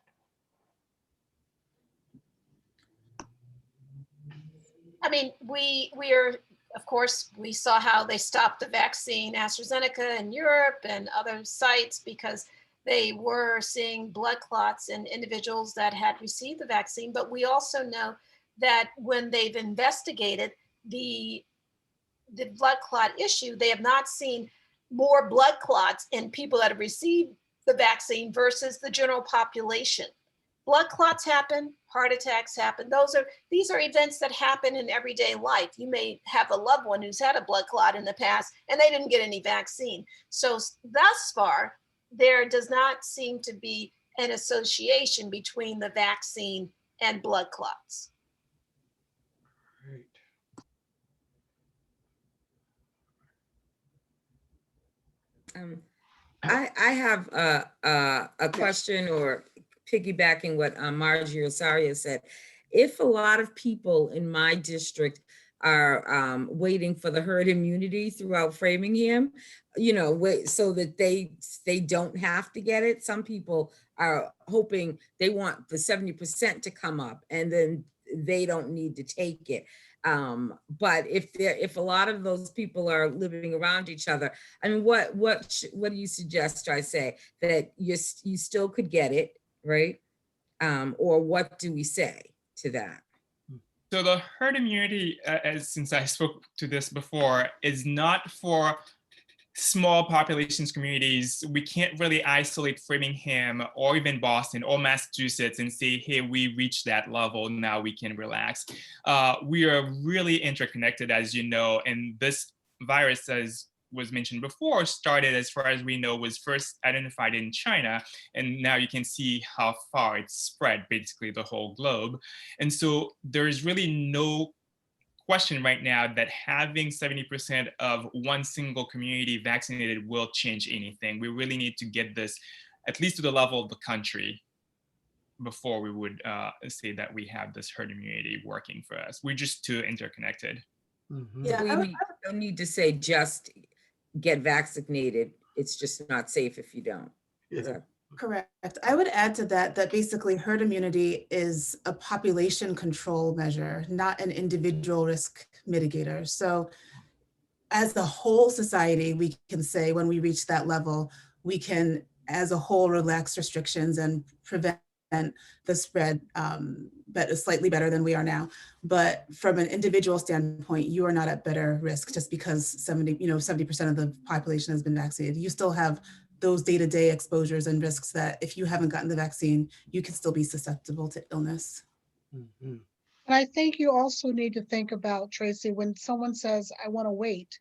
I mean, we are, of course, we saw how they stopped the vaccine AstraZeneca in Europe and other sites because they were seeing blood clots in individuals that had received the vaccine. But we also know that when they've investigated the blood clot issue, they have not seen more blood clots in people that have received the vaccine versus the general population. Blood clots happen, heart attacks happen. These are events that happen in everyday life. You may have a loved one who's had a blood clot in the past and they didn't get any vaccine. So thus far, there does not seem to be an association between the vaccine and blood clots. I have a question, or piggybacking what Margie Rosario said. If a lot of people in my district are waiting for the herd immunity throughout Framingham, so that they don't have to get it. Some people are hoping, they want the 70% to come up and then they don't need to take it. But if a lot of those people are living around each other, I mean, what do you suggest? I say that you still could get it, right? Or what do we say to that? So the herd immunity, since I spoke to this before, is not for small populations communities. We can't really isolate Framingham or even Boston or Massachusetts and say, hey, we reached that level, now we can relax. We are really interconnected, as you know, and this virus, as was mentioned before, started, as far as we know, was first identified in China, and now you can see how far it's spread, basically the whole globe. And so there's really no question right now that having 70% of one single community vaccinated will change anything. We really need to get this at least to the level of the country before we would say that we have this herd immunity working for us. We're just too interconnected. Mm-hmm. Yeah, we don't need to say just get vaccinated. It's just not safe if you don't. Yeah. Correct. I would add to that basically herd immunity is a population control measure, not an individual risk mitigator. So as the whole society, we can say when we reach that level, we can, as a whole, relax restrictions and prevent the spread, but slightly better than we are now. But from an individual standpoint, you are not at better risk just because 70% of the population has been vaccinated. You still have those day-to-day exposures and risks that if you haven't gotten the vaccine, you can still be susceptible to illness. Mm-hmm. And I think you also need to think about, Tracy, when someone says, I want to wait,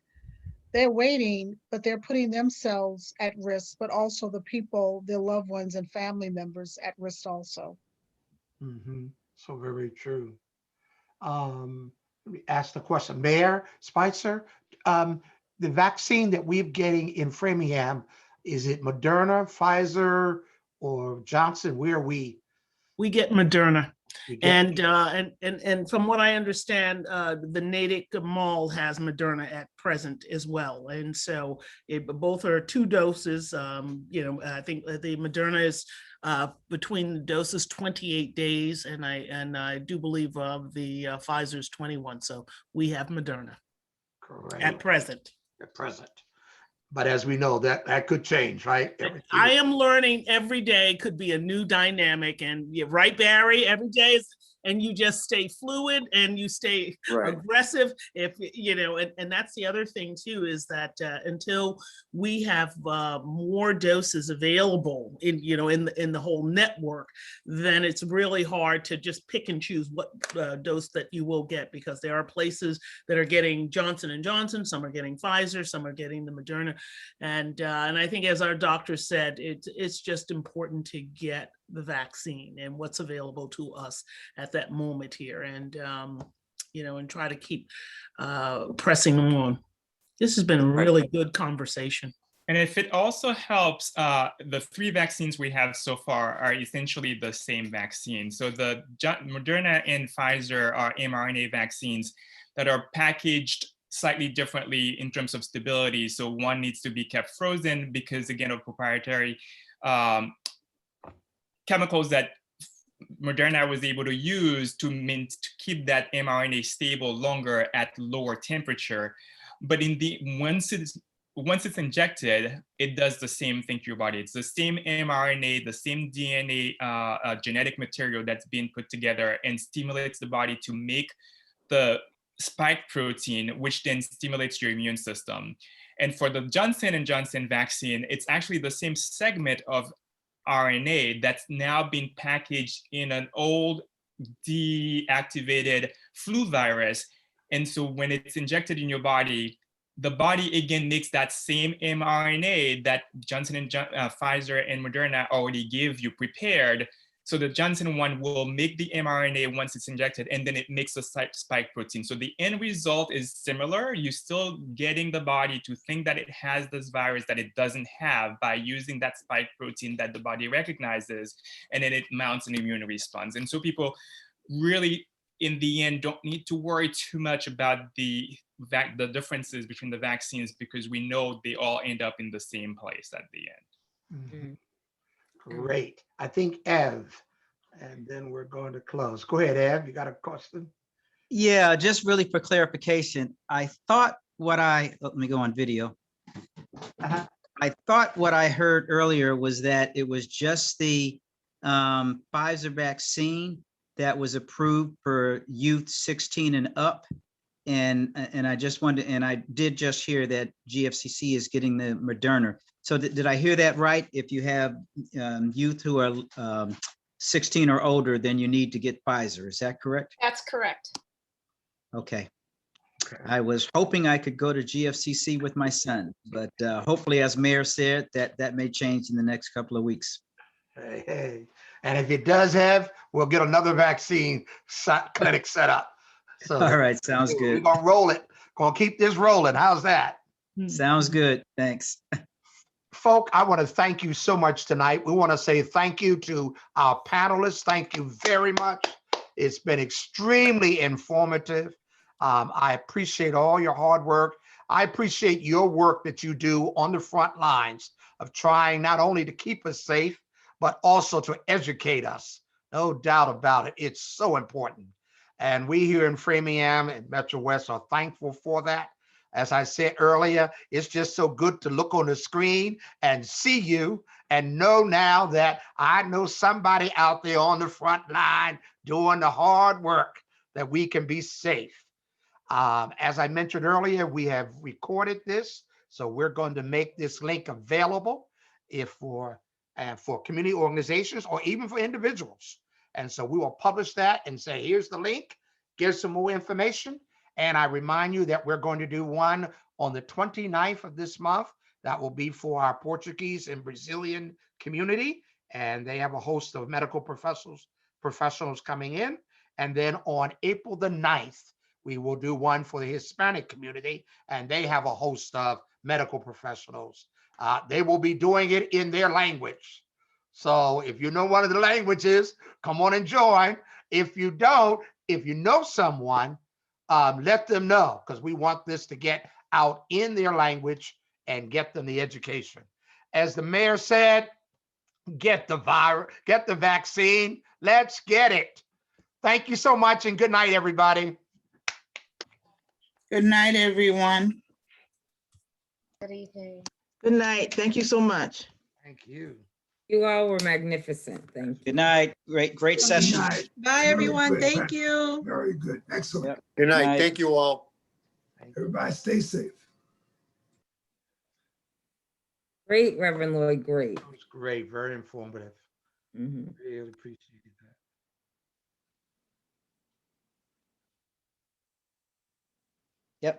they're waiting, but they're putting themselves at risk, but also the people, their loved ones and family members at risk also. Mm-hmm. So very true. Let me ask the question. Mayor Spicer, the vaccine that we're getting in Framingham, is it Moderna, Pfizer, or Johnson? Where are we? We get Moderna. And from what I understand, the Natick Mall has Moderna at present as well. And so both are 2 doses. I think the Moderna is between the doses 28 days, and I do believe the Pfizer's 21. So we have Moderna. Correct. At present. At present. But as we know, that could change, right? I am learning every day, could be a new dynamic. And you're right, Barry, every day and you just stay fluid and you stay Right. aggressive. If you know, and that's the other thing too, is that until we have more doses available in in the whole network, then it's really hard to just pick and choose what dose that you will get, because there are places that are getting Johnson & Johnson, some are getting Pfizer, some are getting the Moderna, and I think, as our doctor said, it's just important to get the vaccine and what's available to us at that moment here, and and try to keep pressing on. This has been a really good conversation. And if it also helps, the 3 vaccines we have so far are essentially the same vaccine. So the Moderna and Pfizer are mRNA vaccines that are packaged slightly differently in terms of stability. So one needs to be kept frozen because, again, of proprietary chemicals that Moderna was able to use to keep that mRNA stable longer at lower temperature. But once it's injected, it does the same thing to your body. It's the same mRNA, the same DNA genetic material that's being put together and stimulates the body to make the spike protein, which then stimulates your immune system. And for the Johnson & Johnson vaccine, it's actually the same segment of RNA that's now been packaged in an old deactivated flu virus. And so when it's injected in your body, the body again makes that same mRNA that Pfizer and Moderna already gave you prepared. So the Johnson one will make the mRNA once it's injected, and then it makes a spike protein. So the end result is similar. You're still getting the body to think that it has this virus that it doesn't have by using that spike protein that the body recognizes, and then it mounts an immune response. And so people really, in the end, don't need to worry too much about the differences between the vaccines, because we know they all end up in the same place at the end. Mm-hmm. Great. I think Ev, and then we're going to close. Go ahead, Ev. You got a question? Yeah, just really for clarification. I thought let me go on video. I thought what I heard earlier was that it was just the Pfizer vaccine that was approved for youth 16 and up. And I just wanted, and I did just hear that GFCC is getting the Moderna. So did I hear that right? If you have youth who are 16 or older, then you need to get Pfizer. Is that correct? That's correct. Okay. I was hoping I could go to GFCC with my son, but hopefully, as Mayor said, that may change in the next couple of weeks. Hey. And if it does have, we'll get another vaccine clinic set up. So all right, sounds good. We're gonna roll it. Gonna keep this rolling. How's that? Sounds good. Thanks. Folk, I want to thank you so much tonight. We want to say thank you to our panelists. Thank you very much. It's been extremely informative. I appreciate all your hard work. I appreciate your work that you do on the front lines of trying not only to keep us safe, but also to educate us. No doubt about it. It's so important. And we here in Framingham and Metro West are thankful for that. As I said earlier, it's just so good to look on the screen and see you and know now that I know somebody out there on the front line doing the hard work, that we can be safe. As I mentioned earlier, we have recorded this, so we're going to make this link available for community organizations or even for individuals. And so we will publish that and say, here's the link, give some more information. And I remind you that we're going to do one on the 29th of this month. That will be for our Portuguese and Brazilian community. And they have a host of medical professionals coming in. And then on April the 9th, we will do one for the Hispanic community. And they have a host of medical professionals. They will be doing it in their language. So if you know one of the languages, come on and join. If you don't, if you know someone, let them know, because we want this to get out in their language and get them the education. As the mayor said, get the vaccine. Let's get it. Thank you so much, and good night, everybody. Good night, everyone. Good evening. Good night. Thank you so much. Thank you. You all were magnificent. Thank you. Good night. Great session. Bye, everyone. Thank you. Very good. Excellent. Yep. Good night. Night. Thank you all. Everybody stay safe. Great, Reverend Lloyd, great. It was great, very informative. Mhm. Really appreciated that. Yep.